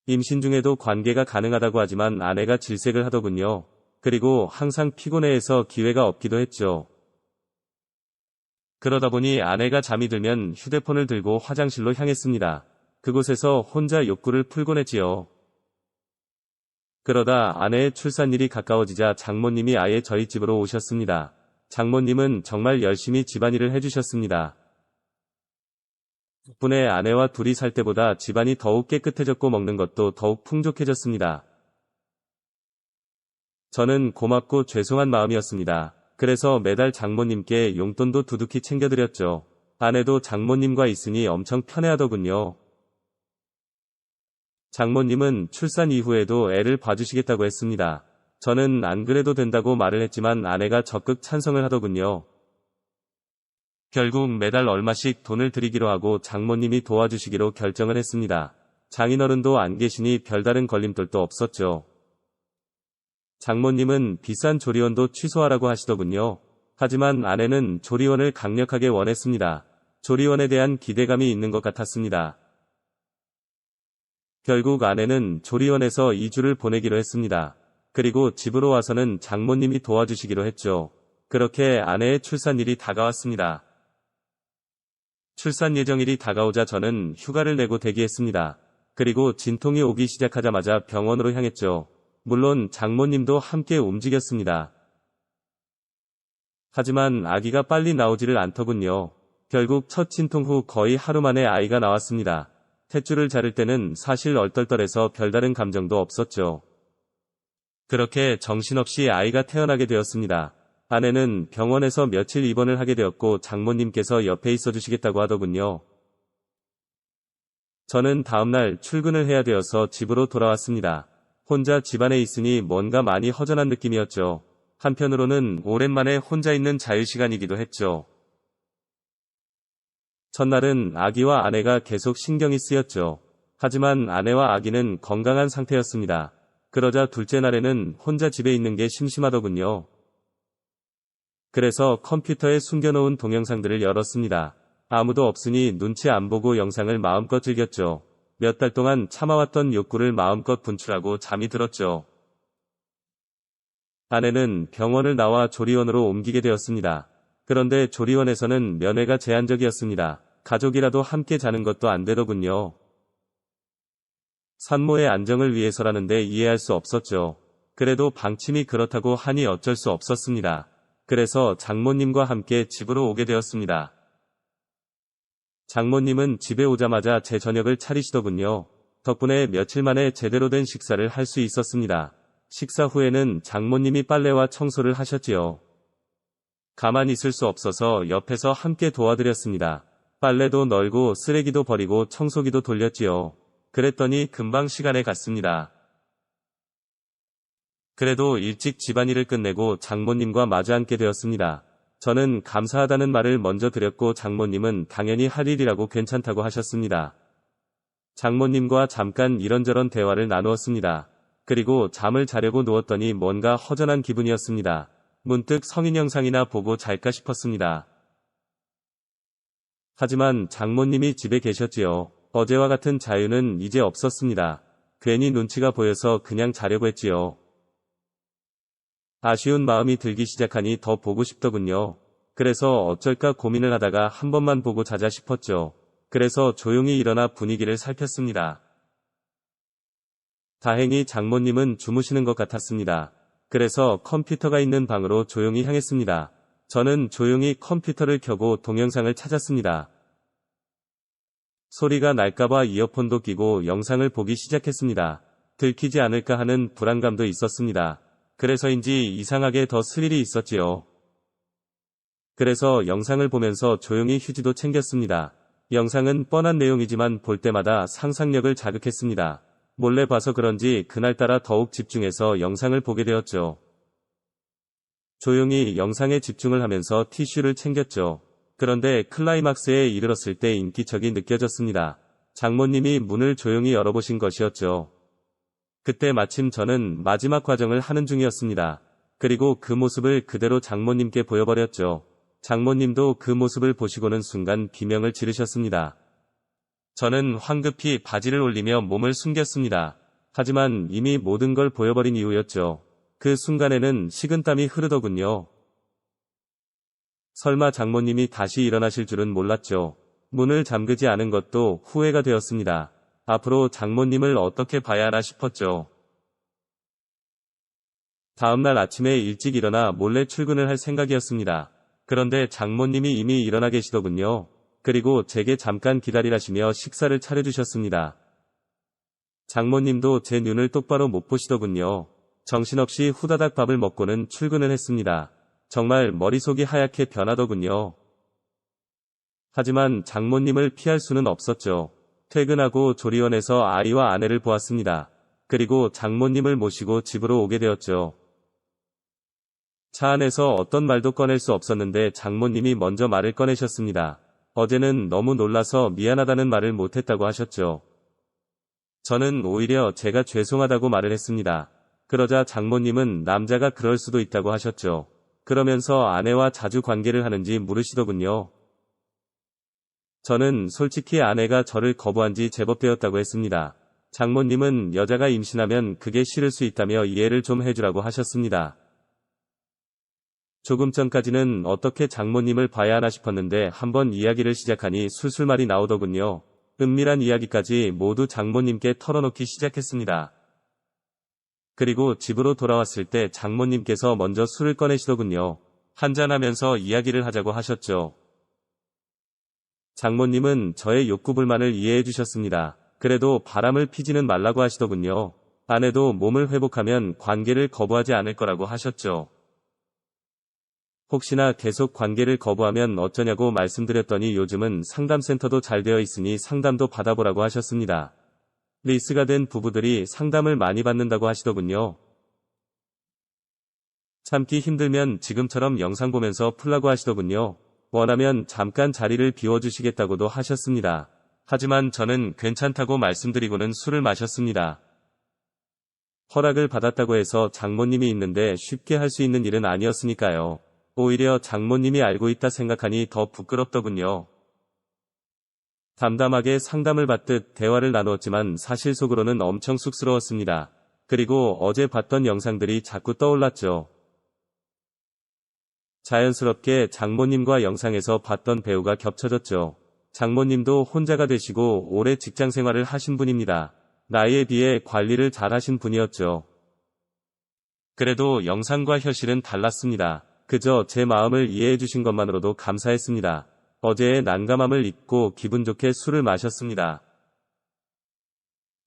Speaker 3: 임신 중에도 관계가 가능하다고 하지만 아내가 질색을 하더군요. 그리고 항상 피곤해해서 기회가 없기도 했죠. 그러다 보니 아내가 잠이 들면 휴대폰을 들고 화장실로 향했습니다. 그곳에서 혼자 욕구를 풀곤 했지요. 그러다 아내의 출산일이 가까워지자 장모님이 아예 저희 집으로 오셨습니다. 장모님은 정말 열심히 집안일을 해주셨습니다. 덕분에 아내와 둘이 살 때보다 집안이 더욱 깨끗해졌고 먹는 것도 더욱 풍족해졌습니다. 저는 고맙고 죄송한 마음이었습니다. 그래서 매달 장모님께 용돈도 두둑히 챙겨드렸죠. 아내도 장모님과 있으니 엄청 편해하더군요. 장모님은 출산 이후에도 애를 봐주시겠다고 했습니다. 저는 안 그래도 된다고 말을 했지만 아내가 적극 찬성을 하더군요. 결국 매달 얼마씩 돈을 드리기로 하고 장모님이 도와주시기로 결정을 했습니다. 장인어른도 안 계시니 별다른 걸림돌도 없었죠. 장모님은 비싼 조리원도 취소하라고 하시더군요. 하지만 아내는 조리원을 강력하게 원했습니다. 조리원에 대한 기대감이 있는 것 같았습니다. 결국 아내는 조리원에서 2주를 보내기로 했습니다. 그리고 집으로 와서는 장모님이 도와주시기로 했죠. 그렇게 아내의 출산일이 다가왔습니다. 출산 예정일이 다가오자 저는 휴가를 내고 대기했습니다. 그리고 진통이 오기 시작하자마자 병원으로 향했죠. 물론 장모님도 함께 움직였습니다. 하지만 아기가 빨리 나오지를 않더군요. 결국 첫 진통 후 거의 하루 만에 아이가 나왔습니다. 탯줄을 자를 때는 사실 얼떨떨해서 별다른 감정도 없었죠. 그렇게 정신없이 아이가 태어나게 되었습니다. 아내는 병원에서 며칠 입원을 하게 되었고 장모님께서 옆에 있어 주시겠다고 하더군요. 저는 다음날 출근을 해야 되어서 집으로 돌아왔습니다. 혼자 집안에 있으니 뭔가 많이 허전한 느낌이었죠. 한편으로는 오랜만에 혼자 있는 자유시간이기도 했죠. 첫날은 아기와 아내가 계속 신경이 쓰였죠. 하지만 아내와 아기는 건강한 상태였습니다. 그러자 둘째 날에는 혼자 집에 있는 게 심심하더군요. 그래서 컴퓨터에 숨겨놓은 동영상들을 열었습니다. 아무도 없으니 눈치 안 보고 영상을 마음껏 즐겼죠. 몇 달 동안 참아왔던 욕구를 마음껏 분출하고 잠이 들었죠. 아내는 병원을 나와 조리원으로 옮기게 되었습니다. 그런데 조리원에서는 면회가 제한적이었습니다. 가족이라도 함께 자는 것도 안 되더군요. 산모의 안정을 위해서라는데 이해할 수 없었죠. 그래도 방침이 그렇다고 하니 어쩔 수 없었습니다. 그래서 장모님과 함께 집으로 오게 되었습니다. 장모님은 집에 오자마자 제 저녁을 차리시더군요. 덕분에 며칠 만에 제대로 된 식사를 할 수 있었습니다. 식사 후에는 장모님이 빨래와 청소를 하셨지요. 가만히 있을 수 없어서 옆에서 함께 도와드렸습니다. 빨래도 널고 쓰레기도 버리고 청소기도 돌렸지요. 그랬더니 금방 시간에 갔습니다. 그래도 일찍 집안일을 끝내고 장모님과 마주 앉게 되었습니다. 저는 감사하다는 말을 먼저 드렸고 장모님은 당연히 할 일이라고 괜찮다고 하셨습니다. 장모님과 잠깐 이런저런 대화를 나누었습니다. 그리고 잠을 자려고 누웠더니 뭔가 허전한 기분이었습니다. 문득 성인 영상이나 보고 잘까 싶었습니다. 하지만 장모님이 집에 계셨지요. 어제와 같은 자유는 이제 없었습니다. 괜히 눈치가 보여서 그냥 자려고 했지요. 아쉬운 마음이 들기 시작하니 더 보고 싶더군요. 그래서 어쩔까 고민을 하다가 한 번만 보고 자자 싶었죠. 그래서 조용히 일어나 분위기를 살폈습니다. 다행히 장모님은 주무시는 것 같았습니다. 그래서 컴퓨터가 있는 방으로 조용히 향했습니다. 저는 조용히 컴퓨터를 켜고 동영상을 찾았습니다. 소리가 날까봐 이어폰도 끼고 영상을 보기 시작했습니다. 들키지 않을까 하는 불안감도 있었습니다. 그래서인지 이상하게 더 스릴이 있었지요. 그래서 영상을 보면서 조용히 휴지도 챙겼습니다. 영상은 뻔한 내용이지만 볼 때마다 상상력을 자극했습니다. 몰래 봐서 그런지 그날따라 더욱 집중해서 영상을 보게 되었죠. 조용히 영상에 집중을 하면서 티슈를 챙겼죠. 그런데 클라이막스에 이르렀을 때 인기척이 느껴졌습니다. 장모님이 문을 조용히 열어보신 것이었죠. 그때 마침 저는 마지막 과정을 하는 중이었습니다. 그리고 그 모습을 그대로 장모님께 보여버렸죠. 장모님도 그 모습을 보시고는 순간 비명을 지르셨습니다. 저는 황급히 바지를 올리며 몸을 숨겼습니다. 하지만 이미 모든 걸 보여버린 이유였죠. 그 순간에는 식은땀이 흐르더군요. 설마 장모님이 다시 일어나실 줄은 몰랐죠. 문을 잠그지 않은 것도 후회가 되었습니다. 앞으로 장모님을 어떻게 봐야 하나 싶었죠. 다음날 아침에 일찍 일어나 몰래 출근을 할 생각이었습니다. 그런데 장모님이 이미 일어나 계시더군요. 그리고 제게 잠깐 기다리라시며 식사를 차려주셨습니다. 장모님도 제 눈을 똑바로 못 보시더군요. 정신없이 후다닥 밥을 먹고는 출근을 했습니다. 정말 머릿속이 하얗게 변하더군요. 하지만 장모님을 피할 수는 없었죠. 퇴근하고 조리원에서 아이와 아내를 보았습니다. 그리고 장모님을 모시고 집으로 오게 되었죠. 차 안에서 어떤 말도 꺼낼 수 없었는데 장모님이 먼저 말을 꺼내셨습니다. 어제는 너무 놀라서 미안하다는 말을 못했다고 하셨죠. 저는 오히려 제가 죄송하다고 말을 했습니다. 그러자 장모님은 남자가 그럴 수도 있다고 하셨죠. 그러면서 아내와 자주 관계를 하는지 물으시더군요. 저는 솔직히 아내가 저를 거부한 지 제법 되었다고 했습니다. 장모님은 여자가 임신하면 그게 싫을 수 있다며 이해를 좀 해주라고 하셨습니다. 조금 전까지는 어떻게 장모님을 봐야 하나 싶었는데 한번 이야기를 시작하니 술술 말이 나오더군요. 은밀한 이야기까지 모두 장모님께 털어놓기 시작했습니다. 그리고 집으로 돌아왔을 때 장모님께서 먼저 술을 꺼내시더군요. 한잔하면서 이야기를 하자고 하셨죠. 장모님은 저의 욕구불만을 이해해 주셨습니다. 그래도 바람을 피지는 말라고 하시더군요. 아내도 몸을 회복하면 관계를 거부하지 않을 거라고 하셨죠. 혹시나 계속 관계를 거부하면 어쩌냐고 말씀드렸더니 요즘은 상담센터도 잘 되어 있으니 상담도 받아보라고 하셨습니다. 리스가 된 부부들이 상담을 많이 받는다고 하시더군요. 참기 힘들면 지금처럼 영상 보면서 풀라고 하시더군요. 원하면 잠깐 자리를 비워주시겠다고도 하셨습니다. 하지만 저는 괜찮다고 말씀드리고는 술을 마셨습니다. 허락을 받았다고 해서 장모님이 있는데 쉽게 할 수 있는 일은 아니었으니까요. 오히려 장모님이 알고 있다 생각하니 더 부끄럽더군요. 담담하게 상담을 받듯 대화를 나누었지만 사실 속으로는 엄청 쑥스러웠습니다. 그리고 어제 봤던 영상들이 자꾸 떠올랐죠. 자연스럽게 장모님과 영상에서 봤던 배우가 겹쳐졌죠. 장모님도 혼자가 되시고 오래 직장 생활을 하신 분입니다. 나이에 비해 관리를 잘 하신 분이었죠. 그래도 영상과 현실은 달랐습니다. 그저 제 마음을 이해해 주신 것만으로도 감사했습니다. 어제의 난감함을 잊고 기분 좋게 술을 마셨습니다.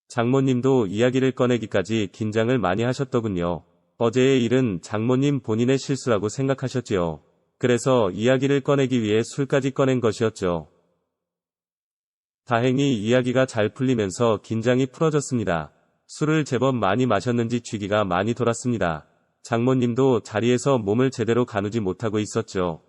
Speaker 3: 장모님도 이야기를 꺼내기까지 긴장을 많이 하셨더군요. 어제의 일은 장모님 본인의 실수라고 생각하셨지요. 그래서 이야기를 꺼내기 위해 술까지 꺼낸 것이었죠. 다행히 이야기가 잘 풀리면서 긴장이 풀어졌습니다. 술을 제법 많이 마셨는지 쥐기가 많이 돌았습니다. 장모님도 자리에서 몸을 제대로 가누지 못하고 있었죠.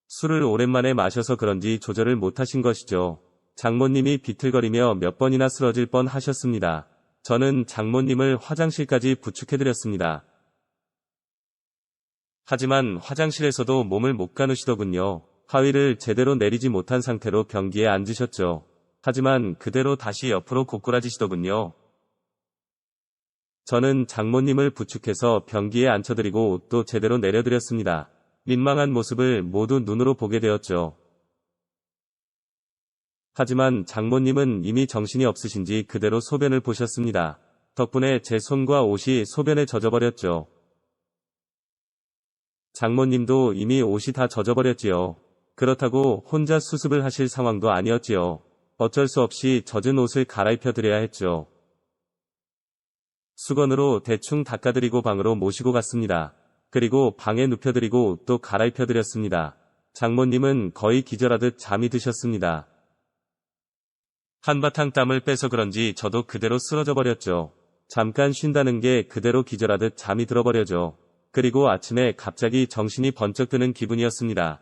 Speaker 3: 술을 오랜만에 마셔서 그런지 조절을 못하신 것이죠. 장모님이 비틀거리며 몇 번이나 쓰러질 뻔 하셨습니다. 저는 장모님을 화장실까지 부축해드렸습니다. 하지만 화장실에서도 몸을 못 가누시더군요. 하위를 제대로 내리지 못한 상태로 변기에 앉으셨죠. 하지만 그대로 다시 옆으로 고꾸라지시더군요. 저는 장모님을 부축해서 변기에 앉혀드리고 옷도 제대로 내려드렸습니다. 민망한 모습을 모두 눈으로 보게 되었죠. 하지만 장모님은 이미 정신이 없으신지 그대로 소변을 보셨습니다. 덕분에 제 손과 옷이 소변에 젖어버렸죠. 장모님도 이미 옷이 다 젖어버렸지요. 그렇다고 혼자 수습을 하실 상황도 아니었지요. 어쩔 수 없이 젖은 옷을 갈아입혀 드려야 했죠. 수건으로 대충 닦아드리고 방으로 모시고 갔습니다. 그리고 방에 눕혀드리고 옷도 갈아입혀 드렸습니다. 장모님은 거의 기절하듯 잠이 드셨습니다. 한바탕 땀을 빼서 그런지 저도 그대로 쓰러져 버렸죠. 잠깐 쉰다는 게 그대로 기절하듯 잠이 들어버려죠. 그리고 아침에 갑자기 정신이 번쩍 드는 기분이었습니다.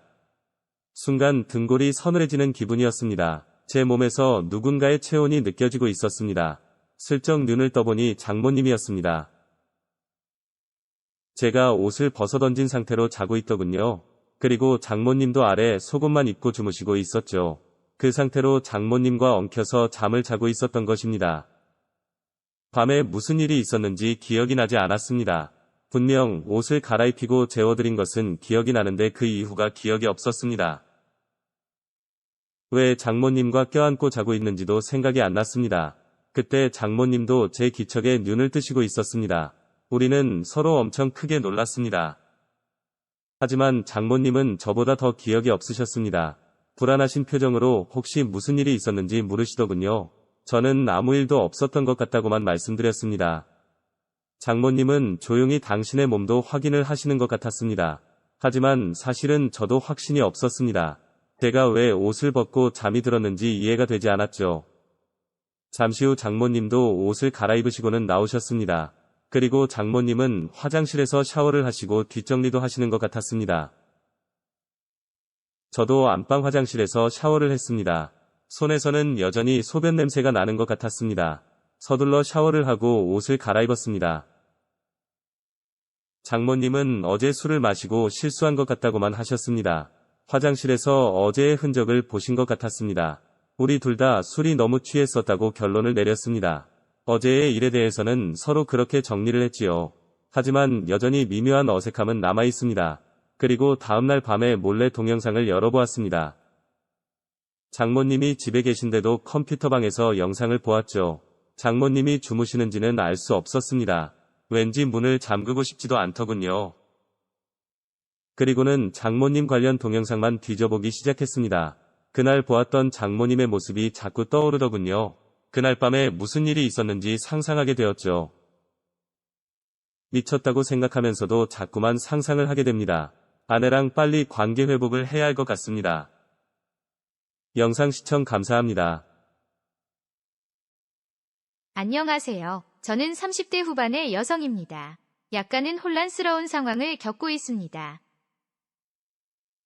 Speaker 3: 순간 등골이 서늘해지는 기분이었습니다. 제 몸에서 누군가의 체온이 느껴지고 있었습니다. 슬쩍 눈을 떠보니 장모님이었습니다. 제가 옷을 벗어던진 상태로 자고 있더군요. 그리고 장모님도 아래 속옷만 입고 주무시고 있었죠. 그 상태로 장모님과 엉켜서 잠을 자고 있었던 것입니다. 밤에 무슨 일이 있었는지 기억이 나지 않았습니다. 분명 옷을 갈아입히고 재워드린 것은 기억이 나는데 그 이후가 기억이 없었습니다. 왜 장모님과 껴안고 자고 있는지도 생각이 안 났습니다. 그때 장모님도 제 기척에 눈을 뜨시고 있었습니다. 우리는 서로 엄청 크게 놀랐습니다. 하지만 장모님은 저보다 더 기억이 없으셨습니다. 불안하신 표정으로 혹시 무슨 일이 있었는지 물으시더군요. 저는 아무 일도 없었던 것 같다고만 말씀드렸습니다. 장모님은 조용히 당신의 몸도 확인을 하시는 것 같았습니다. 하지만 사실은 저도 확신이 없었습니다. 제가 왜 옷을 벗고 잠이 들었는지 이해가 되지 않았죠. 잠시 후 장모님도 옷을 갈아입으시고는 나오셨습니다. 그리고 장모님은 화장실에서 샤워를 하시고 뒷정리도 하시는 것 같았습니다. 저도 안방 화장실에서 샤워를 했습니다. 손에서는 여전히 소변 냄새가 나는 것 같았습니다. 서둘러 샤워를 하고 옷을 갈아입었습니다. 장모님은 어제 술을 마시고 실수한 것 같다고만 하셨습니다. 화장실에서 어제의 흔적을 보신 것 같았습니다. 우리 둘 다 술이 너무 취했었다고 결론을 내렸습니다. 어제의 일에 대해서는 서로 그렇게 정리를 했지요. 하지만 여전히 미묘한 어색함은 남아 있습니다. 그리고 다음날 밤에 몰래 동영상을 열어보았습니다. 장모님이 집에 계신데도 컴퓨터방에서 영상을 보았죠. 장모님이 주무시는지는 알 수 없었습니다. 왠지 문을 잠그고 싶지도 않더군요. 그리고는 장모님 관련 동영상만 뒤져보기 시작했습니다. 그날 보았던 장모님의 모습이 자꾸 떠오르더군요. 그날 밤에 무슨 일이 있었는지 상상하게 되었죠. 미쳤다고 생각하면서도 자꾸만 상상을 하게 됩니다. 아내랑 빨리 관계 회복을 해야 할 것 같습니다. 영상 시청 감사합니다.
Speaker 4: 안녕하세요. 저는 30대 후반의 여성입니다. 약간은 혼란스러운 상황을 겪고 있습니다.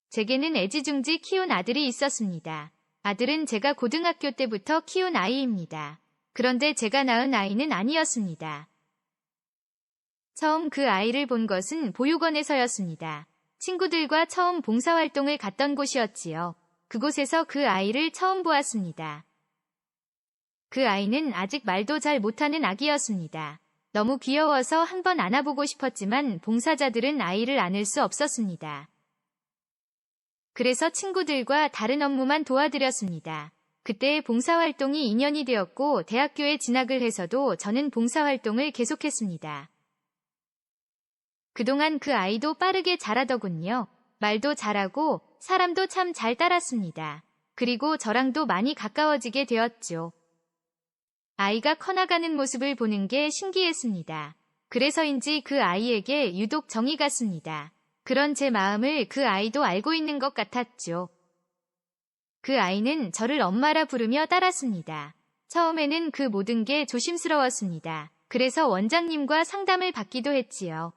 Speaker 4: 제게는 애지중지 키운 아들이 있었습니다. 아들은 제가 고등학교 때부터 키운 아이입니다. 그런데 제가 낳은 아이는 아니었습니다. 처음 그 아이를 본 것은 보육원에서였습니다. 친구들과 처음 봉사활동을 갔던 곳이었지요. 그곳에서 그 아이를 처음 보았습니다. 그 아이는 아직 말도 잘 못하는 아기였습니다. 너무 귀여워서 한번 안아보고 싶었지만 봉사자들은 아이를 안을 수 없었습니다. 그래서 친구들과 다른 업무만 도와드렸습니다. 그때의 봉사활동이 2년이 되었고 대학교에 진학을 해서도 저는 봉사활동을 계속했습니다. 그동안 그 아이도 빠르게 자라더군요. 말도 잘하고 사람도 참 잘 따랐습니다. 그리고 저랑도 많이 가까워지게 되었죠. 아이가 커나가는 모습을 보는 게 신기했습니다. 그래서인지 그 아이에게 유독 정이 갔습니다. 그런 제 마음을 그 아이도 알고 있는 것 같았죠. 그 아이는 저를 엄마라 부르며 따랐습니다. 처음에는 그 모든 게 조심스러웠습니다. 그래서 원장님과 상담을 받기도 했지요.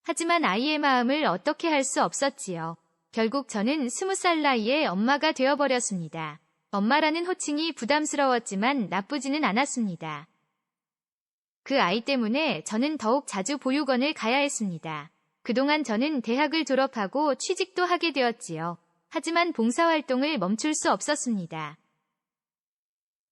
Speaker 4: 하지만 아이의 마음을 어떻게 할 수 없었지요. 결국 저는 20살 나이에 엄마가 되어버렸습니다. 엄마라는 호칭이 부담스러웠지만 나쁘지는 않았습니다. 그 아이 때문에 저는 더욱 자주 보육원을 가야 했습니다. 그동안 저는 대학을 졸업하고 취직도 하게 되었지요. 하지만 봉사활동을 멈출 수 없었습니다.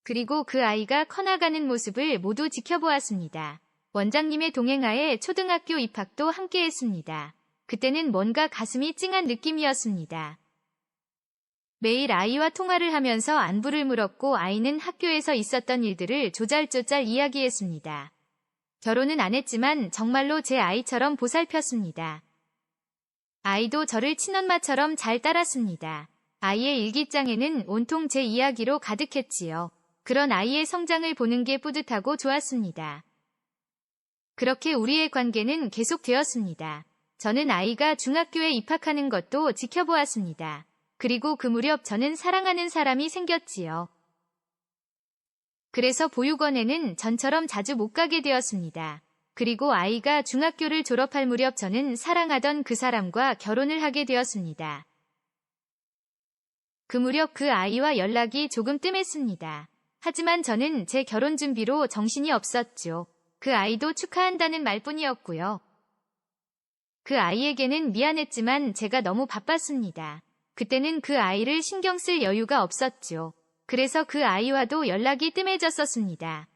Speaker 4: 그리고 그 아이가 커나가는 모습을 모두 지켜보았습니다. 원장님의 동행하에 초등학교 입학도 함께 했습니다. 그때는 뭔가 가슴이 찡한 느낌이었습니다. 매일 아이와 통화를 하면서 안부를 물었고 아이는 학교에서 있었던 일들을 조잘조잘 이야기했습니다. 결혼은 안 했지만 정말로 제 아이처럼 보살폈습니다. 아이도 저를 친엄마처럼 잘 따랐습니다. 아이의 일기장에는 온통 제 이야기로 가득했지요. 그런 아이의 성장을 보는 게 뿌듯하고 좋았습니다. 그렇게 우리의 관계는 계속되었습니다. 저는 아이가 중학교에 입학하는 것도 지켜보았습니다. 그리고 그 무렵 저는 사랑하는 사람이 생겼지요. 그래서 보육원에는 전처럼 자주 못 가게 되었습니다. 그리고 아이가 중학교를 졸업할 무렵 저는 사랑하던 그 사람과 결혼을 하게 되었습니다. 그 무렵 그 아이와 연락이 조금 뜸했습니다. 하지만 저는 제 결혼 준비로 정신이 없었죠. 그 아이도 축하한다는 말뿐이었고요. 그 아이에게는 미안했지만 제가 너무 바빴습니다. 그때는 그 아이를 신경 쓸 여유가 없었죠. 그래서 그 아이와도 연락이 뜸해졌었습니다.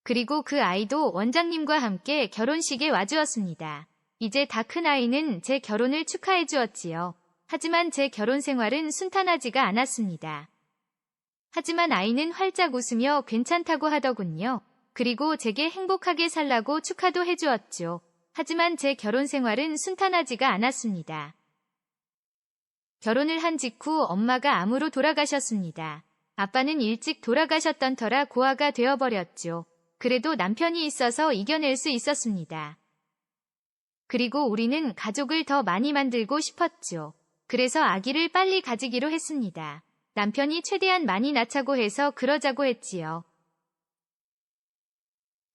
Speaker 4: 그리고 그 아이도 원장님과 함께 결혼식에 와주었습니다. 이제 다 큰 아이는 제 결혼을 축하해 주었지요. 하지만 제 결혼 생활은 순탄하지가 않았습니다. 하지만 아이는 활짝 웃으며 괜찮다고 하더군요. 그리고 제게 행복하게 살라고 축하도 해주었죠. 하지만 제 결혼 생활은 순탄하지가 않았습니다. 결혼을 한 직후 엄마가 암으로 돌아가셨습니다. 아빠는 일찍 돌아가셨던 터라 고아가 되어버렸죠. 그래도 남편이 있어서 이겨낼 수 있었습니다. 그리고 우리는 가족을 더 많이 만들고 싶었죠. 그래서 아기를 빨리 가지기로 했습니다. 남편이 최대한 많이 낳자고 해서 그러자고 했지요.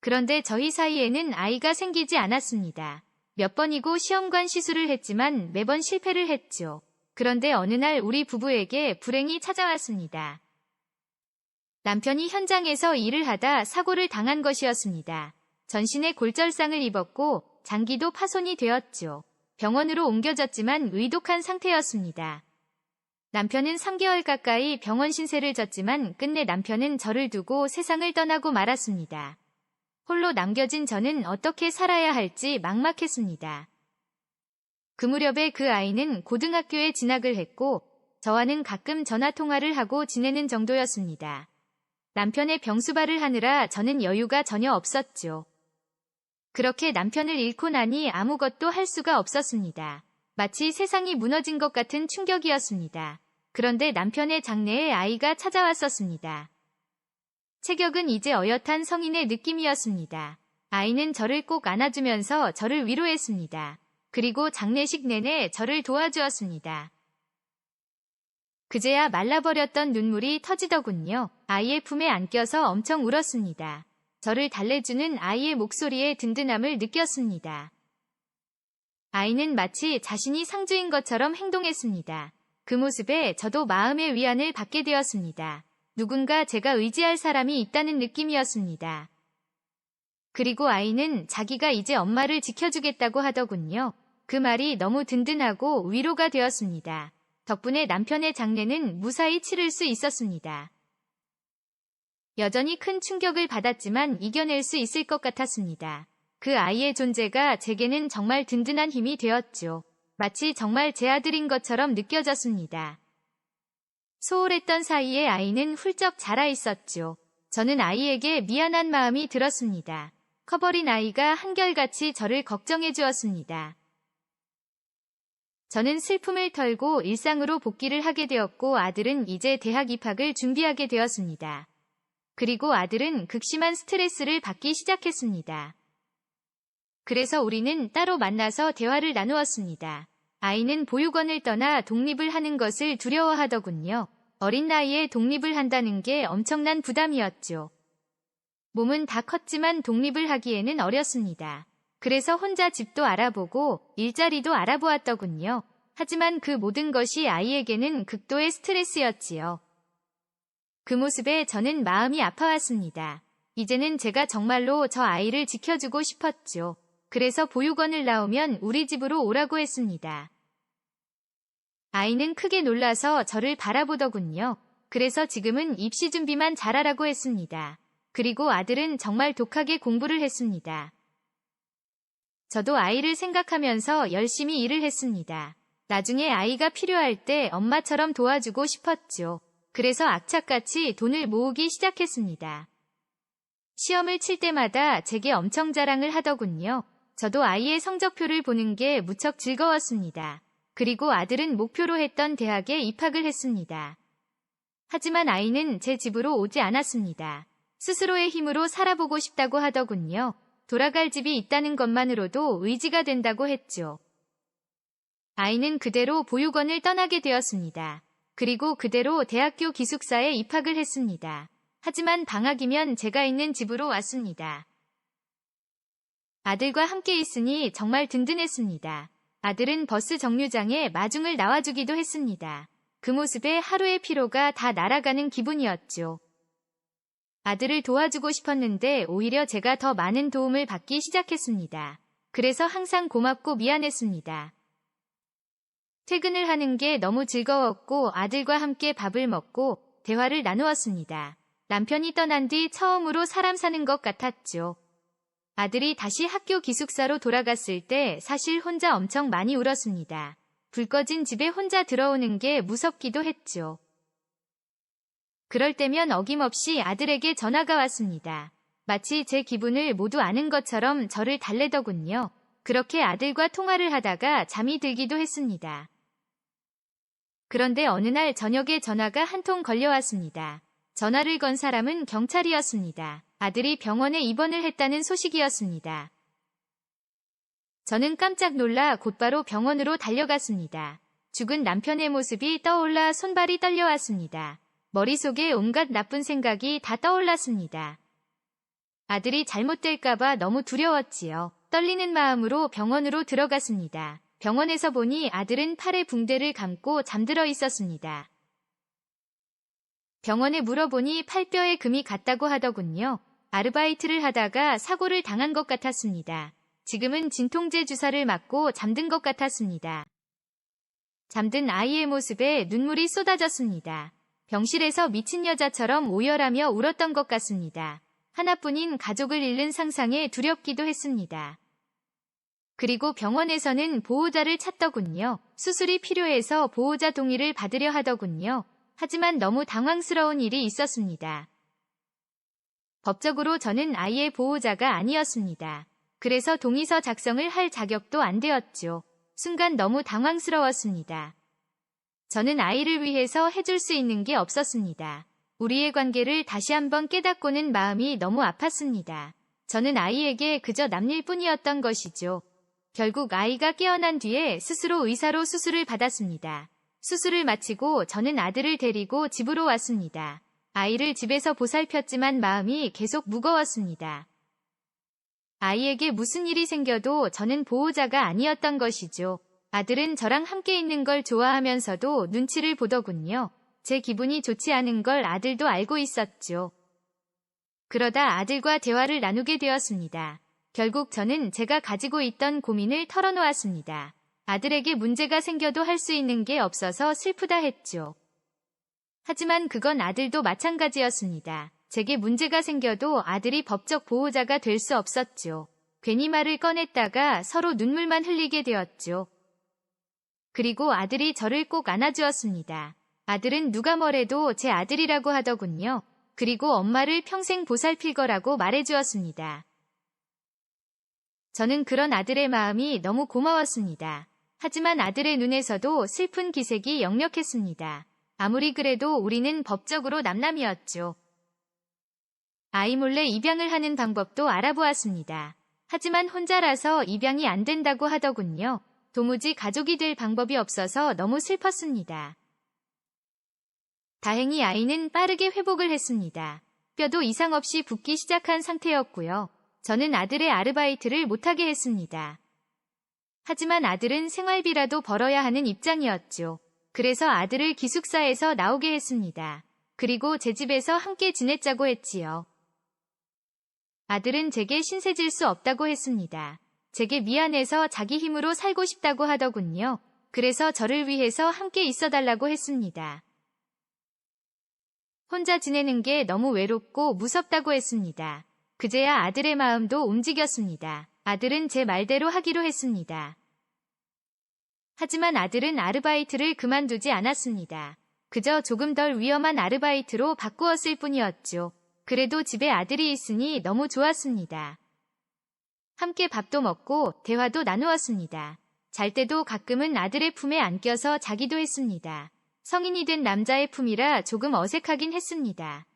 Speaker 4: 그런데 저희 사이에는 아이가 생기지 않았습니다. 몇 번이고 시험관 시술을 했지만 매번 실패를 했죠. 그런데 어느 날 우리 부부에게 불행이 찾아왔습니다. 남편이 현장에서 일을 하다 사고를 당한 것이었습니다. 전신에 골절상을 입었고 장기도 파손이 되었죠. 병원으로 옮겨졌지만 위독한 상태였습니다. 남편은 3개월 가까이 병원 신세를 졌지만 끝내 남편은 저를 두고 세상을 떠나고 말았습니다. 홀로 남겨진 저는 어떻게 살아야 할지 막막했습니다. 그 무렵에 그 아이는 고등학교에 진학을 했고 저와는 가끔 전화통화를 하고 지내는 정도였습니다. 남편의 병수발을 하느라 저는 여유가 전혀 없었죠. 그렇게 남편을 잃고 나니 아무것도 할 수가 없었습니다. 마치 세상이 무너진 것 같은 충격이었습니다. 그런데 남편의 장래에 아이가 찾아왔었습니다. 체격은 이제 어엿한 성인의 느낌이었습니다. 아이는 저를 꼭 안아주면서 저를 위로했습니다. 그리고 장례식 내내 저를 도와주었습니다. 그제야 말라버렸던 눈물이 터지더군요. 아이의 품에 안겨서 엄청 울었습니다. 저를 달래주는 아이의 목소리에 든든함을 느꼈습니다. 아이는 마치 자신이 상주인 것처럼 행동했습니다. 그 모습에 저도 마음의 위안을 받게 되었습니다. 누군가 제가 의지할 사람이 있다는 느낌이었습니다. 그리고 아이는 자기가 이제 엄마를 지켜주겠다고 하더군요. 그 말이 너무 든든하고 위로가 되었습니다. 덕분에 남편의 장례는 무사히 치를 수 있었습니다. 여전히 큰 충격을 받았지만 이겨낼 수 있을 것 같았습니다. 그 아이의 존재가 제게는 정말 든든한 힘이 되었죠. 마치 정말 제 아들인 것처럼 느껴졌습니다. 소홀했던 사이에 아이는 훌쩍 자라 있었죠. 저는 아이에게 미안한 마음이 들었습니다. 커버린 아이가 한결같이 저를 걱정해 주었습니다. 저는 슬픔을 털고 일상으로 복귀를 하게 되었고 아들은 이제 대학 입학을 준비하게 되었습니다. 그리고 아들은 극심한 스트레스를 받기 시작했습니다. 그래서 우리는 따로 만나서 대화를 나누었습니다. 아이는 보육원을 떠나 독립을 하는 것을 두려워하더군요. 어린 나이에 독립을 한다는 게 엄청난 부담이었죠. 몸은 다 컸지만 독립을 하기에는 어렸습니다. 그래서 혼자 집도 알아보고 일자리도 알아보았더군요. 하지만 그 모든 것이 아이에게는 극도의 스트레스였지요. 그 모습에 저는 마음이 아파왔습니다. 이제는 제가 정말로 저 아이를 지켜주고 싶었죠. 그래서 보육원을 나오면 우리 집으로 오라고 했습니다. 아이는 크게 놀라서 저를 바라보더군요. 그래서 지금은 입시 준비만 잘하라고 했습니다. 그리고 아들은 정말 독하게 공부를 했습니다. 저도 아이를 생각하면서 열심히 일을 했습니다. 나중에 아이가 필요할 때 엄마처럼 도와주고 싶었죠. 그래서 악착같이 돈을 모으기 시작했습니다. 시험을 칠 때마다 제게 엄청 자랑을 하더군요. 저도 아이의 성적표를 보는 게 무척 즐거웠습니다. 그리고 아들은 목표로 했던 대학에 입학을 했습니다. 하지만 아이는 제 집으로 오지 않았습니다. 스스로의 힘으로 살아보고 싶다고 하더군요. 돌아갈 집이 있다는 것만으로도 의지가 된다고 했죠. 아이는 그대로 보육원을 떠나게 되었습니다. 그리고 그대로 대학교 기숙사에 입학을 했습니다. 하지만 방학이면 제가 있는 집으로 왔습니다. 아들과 함께 있으니 정말 든든했습니다. 아들은 버스 정류장에 마중을 나와주기도 했습니다. 그 모습에 하루의 피로가 다 날아가는 기분이었죠. 아들을 도와주고 싶었는데 오히려 제가 더 많은 도움을 받기 시작했습니다. 그래서 항상 고맙고 미안했습니다. 퇴근을 하는 게 너무 즐거웠고 아들과 함께 밥을 먹고 대화를 나누었습니다. 남편이 떠난 뒤 처음으로 사람 사는 것 같았죠. 아들이 다시 학교 기숙사로 돌아갔을 때 사실 혼자 엄청 많이 울었습니다. 불 꺼진 집에 혼자 들어오는 게 무섭기도 했죠. 그럴 때면 어김없이 아들에게 전화가 왔습니다. 마치 제 기분을 모두 아는 것처럼 저를 달래더군요. 그렇게 아들과 통화를 하다가 잠이 들기도 했습니다. 그런데 어느 날 저녁에 전화가 한 통 걸려왔습니다. 전화를 건 사람은 경찰이었습니다. 아들이 병원에 입원을 했다는 소식이었습니다. 저는 깜짝 놀라 곧바로 병원으로 달려갔습니다. 죽은 남편의 모습이 떠올라 손발이 떨려왔습니다. 머릿속에 온갖 나쁜 생각이 다 떠올랐습니다. 아들이 잘못될까봐 너무 두려웠지요. 떨리는 마음으로 병원으로 들어갔습니다. 병원에서 보니 아들은 팔에 붕대를 감고 잠들어 있었습니다. 병원에 물어보니 팔뼈에 금이 갔다고 하더군요. 아르바이트를 하다가 사고를 당한 것 같았습니다. 지금은 진통제 주사를 맞고 잠든 것 같았습니다. 잠든 아이의 모습에 눈물이 쏟아졌습니다. 병실에서 미친 여자처럼 오열하며 울었던 것 같습니다. 하나뿐인 가족을 잃는 상상에 두렵기도 했습니다. 그리고 병원에서는 보호자를 찾더군요. 수술이 필요해서 보호자 동의를 받으려 하더군요. 하지만 너무 당황스러운 일이 있었습니다. 법적으로 저는 아이의 보호자가 아니었습니다. 그래서 동의서 작성을 할 자격도 안 되었죠. 순간 너무 당황스러웠습니다. 저는 아이를 위해서 해줄 수 있는 게 없었습니다. 우리의 관계를 다시 한번 깨닫고는 마음이 너무 아팠습니다. 저는 아이에게 그저 남일 뿐이었던 것이죠. 결국 아이가 깨어난 뒤에 스스로 의사로 수술을 받았습니다. 수술을 마치고 저는 아들을 데리고 집으로 왔습니다. 아이를 집에서 보살폈지만 마음이 계속 무거웠습니다. 아이에게 무슨 일이 생겨도 저는 보호자가 아니었던 것이죠. 아들은 저랑 함께 있는 걸 좋아하면서도 눈치를 보더군요. 제 기분이 좋지 않은 걸 아들도 알고 있었죠. 그러다 아들과 대화를 나누게 되었습니다. 결국 저는 제가 가지고 있던 고민을 털어놓았습니다. 아들에게 문제가 생겨도 할 수 있는 게 없어서 슬프다 했죠. 하지만 그건 아들도 마찬가지였습니다. 제게 문제가 생겨도 아들이 법적 보호자가 될 수 없었죠. 괜히 말을 꺼냈다가 서로 눈물만 흘리게 되었죠. 그리고 아들이 저를 꼭 안아주었습니다. 아들은 누가 뭐래도 제 아들이라고 하더군요. 그리고 엄마를 평생 보살필 거라고 말해주었습니다. 저는 그런 아들의 마음이 너무 고마웠습니다. 하지만 아들의 눈에서도 슬픈 기색이 역력했습니다. 아무리 그래도 우리는 법적으로 남남이었죠. 아이 몰래 입양을 하는 방법도 알아보았습니다. 하지만 혼자라서 입양이 안 된다고 하더군요. 도무지 가족이 될 방법이 없어서 너무 슬펐습니다. 다행히 아이는 빠르게 회복을 했습니다. 뼈도 이상 없이 붓기 시작한 상태였고요. 저는 아들의 아르바이트를 못하게 했습니다. 하지만 아들은 생활비라도 벌어야 하는 입장이었죠. 그래서 아들을 기숙사에서 나오게 했습니다. 그리고 제 집에서 함께 지냈자고 했지요. 아들은 제게 신세질 수 없다고 했습니다. 제게 미안해서 자기 힘으로 살고 싶다고 하더군요. 그래서 저를 위해서 함께 있어달라고 했습니다. 혼자 지내는 게 너무 외롭고 무섭다고 했습니다. 그제야 아들의 마음도 움직였습니다. 아들은 제 말대로 하기로 했습니다. 하지만 아들은 아르바이트를 그만두지 않았습니다. 그저 조금 덜 위험한 아르바이트로 바꾸었을 뿐이었죠. 그래도 집에 아들이 있으니 너무 좋았습니다. 함께 밥도 먹고 대화도 나누었습니다. 잘 때도 가끔은 아들의 품에 안겨서 자기도 했습니다. 성인이 된 남자의 품이라 조금 어색하긴 했습니다.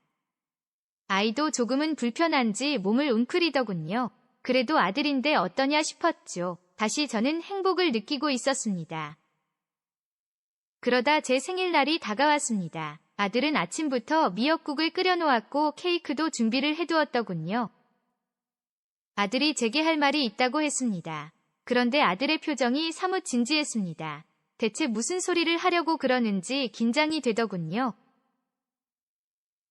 Speaker 4: 아이도 조금은 불편한지 몸을 웅크리더군요. 그래도 아들인데 어떠냐 싶었죠. 다시 저는 행복을 느끼고 있었습니다. 그러다 제 생일날이 다가왔습니다. 아들은 아침부터 미역국을 끓여놓았고 케이크도 준비를 해두었더군요. 아들이 제게 할 말이 있다고 했습니다. 그런데 아들의 표정이 사뭇 진지했습니다. 대체 무슨 소리를 하려고 그러는지 긴장이 되더군요.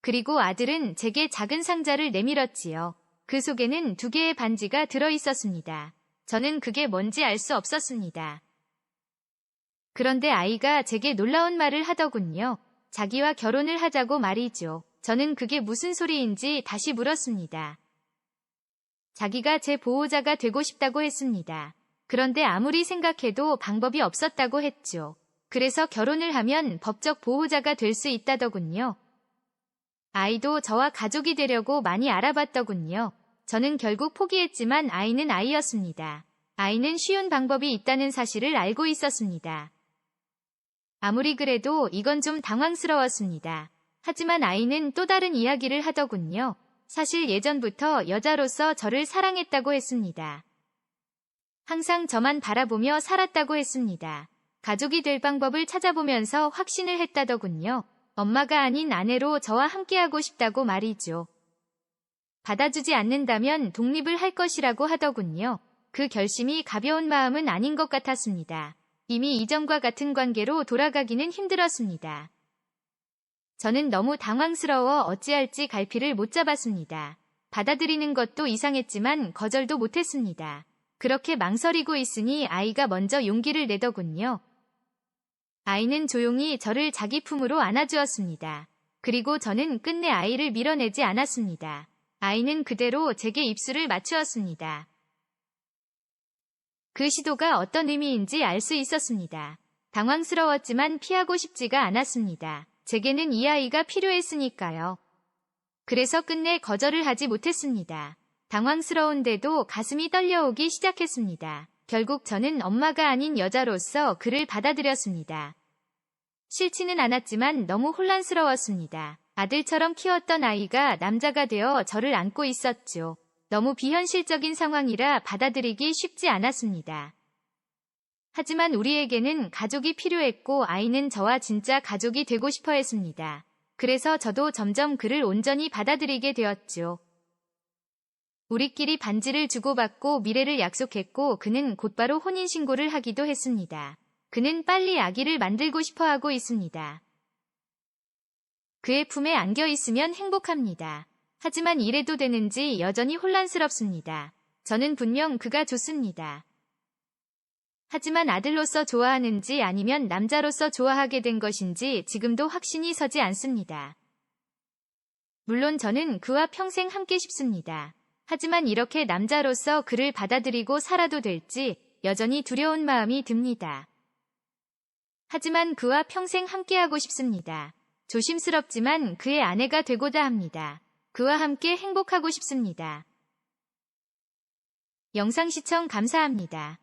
Speaker 4: 그리고 아들은 제게 작은 상자를 내밀었지요. 그 속에는 2개의 반지가 들어있었습니다. 저는 그게 뭔지 알 수 없었습니다. 그런데 아이가 제게 놀라운 말을 하더군요. 자기와 결혼을 하자고 말이죠. 저는 그게 무슨 소리인지 다시 물었습니다. 자기가 제 보호자가 되고 싶다고 했습니다. 그런데 아무리 생각해도 방법이 없었다고 했죠. 그래서 결혼을 하면 법적 보호자가 될 수 있다더군요. 아이도 저와 가족이 되려고 많이 알아봤더군요. 저는 결국 포기했지만 아이는 아이였습니다. 아이는 쉬운 방법이 있다는 사실을 알고 있었습니다. 아무리 그래도 이건 좀 당황스러웠습니다. 하지만 아이는 또 다른 이야기를 하더군요. 사실 예전부터 여자로서 저를 사랑했다고 했습니다. 항상 저만 바라보며 살았다고 했습니다. 가족이 될 방법을 찾아보면서 확신을 했다더군요. 엄마가 아닌 아내로 저와 함께하고 싶다고 말이죠. 받아주지 않는다면 독립을 할 것이라고 하더군요. 그 결심이 가벼운 마음은 아닌 것 같았습니다. 이미 이전과 같은 관계로 돌아가기는 힘들었습니다. 저는 너무 당황스러워 어찌할지 갈피를 못 잡았습니다. 받아들이는 것도 이상했지만 거절도 못했습니다. 그렇게 망설이고 있으니 아이가 먼저 용기를 내더군요. 아이는 조용히 저를 자기 품으로 안아주었습니다. 그리고 저는 끝내 아이를 밀어내지 않았습니다. 아이는 그대로 제게 입술을 맞추었습니다. 그 시도가 어떤 의미인지 알 수 있었습니다. 당황스러웠지만 피하고 싶지가 않았습니다. 제게는 이 아이가 필요했으니까요. 그래서 끝내 거절을 하지 못했습니다. 당황스러운데도 가슴이 떨려오기 시작했습니다. 결국 저는 엄마가 아닌 여자로서 그를 받아들였습니다. 싫지는 않았지만 너무 혼란스러웠습니다. 아들처럼 키웠던 아이가 남자가 되어 저를 안고 있었죠. 너무 비현실적인 상황이라 받아들이기 쉽지 않았습니다. 하지만 우리에게는 가족이 필요했고 아이는 저와 진짜 가족이 되고 싶어 했습니다. 그래서 저도 점점 그를 온전히 받아들이게 되었죠. 우리끼리 반지를 주고받고 미래를 약속했고 그는 곧바로 혼인신고를 하기도 했습니다. 그는 빨리 아기를 만들고 싶어 하고 있습니다. 그의 품에 안겨 있으면 행복합니다. 하지만 이래도 되는지 여전히 혼란스럽습니다. 저는 분명 그가 좋습니다. 하지만 아들로서 좋아하는지 아니면 남자로서 좋아하게 된 것인지 지금도 확신이 서지 않습니다. 물론 저는 그와 평생 함께 싶습니다. 하지만 이렇게 남자로서 그를 받아들이고 살아도 될지 여전히 두려운 마음이 듭니다. 하지만 그와 평생 함께하고 싶습니다. 조심스럽지만 그의 아내가 되고자 합니다. 그와 함께 행복하고 싶습니다. 영상 시청 감사합니다.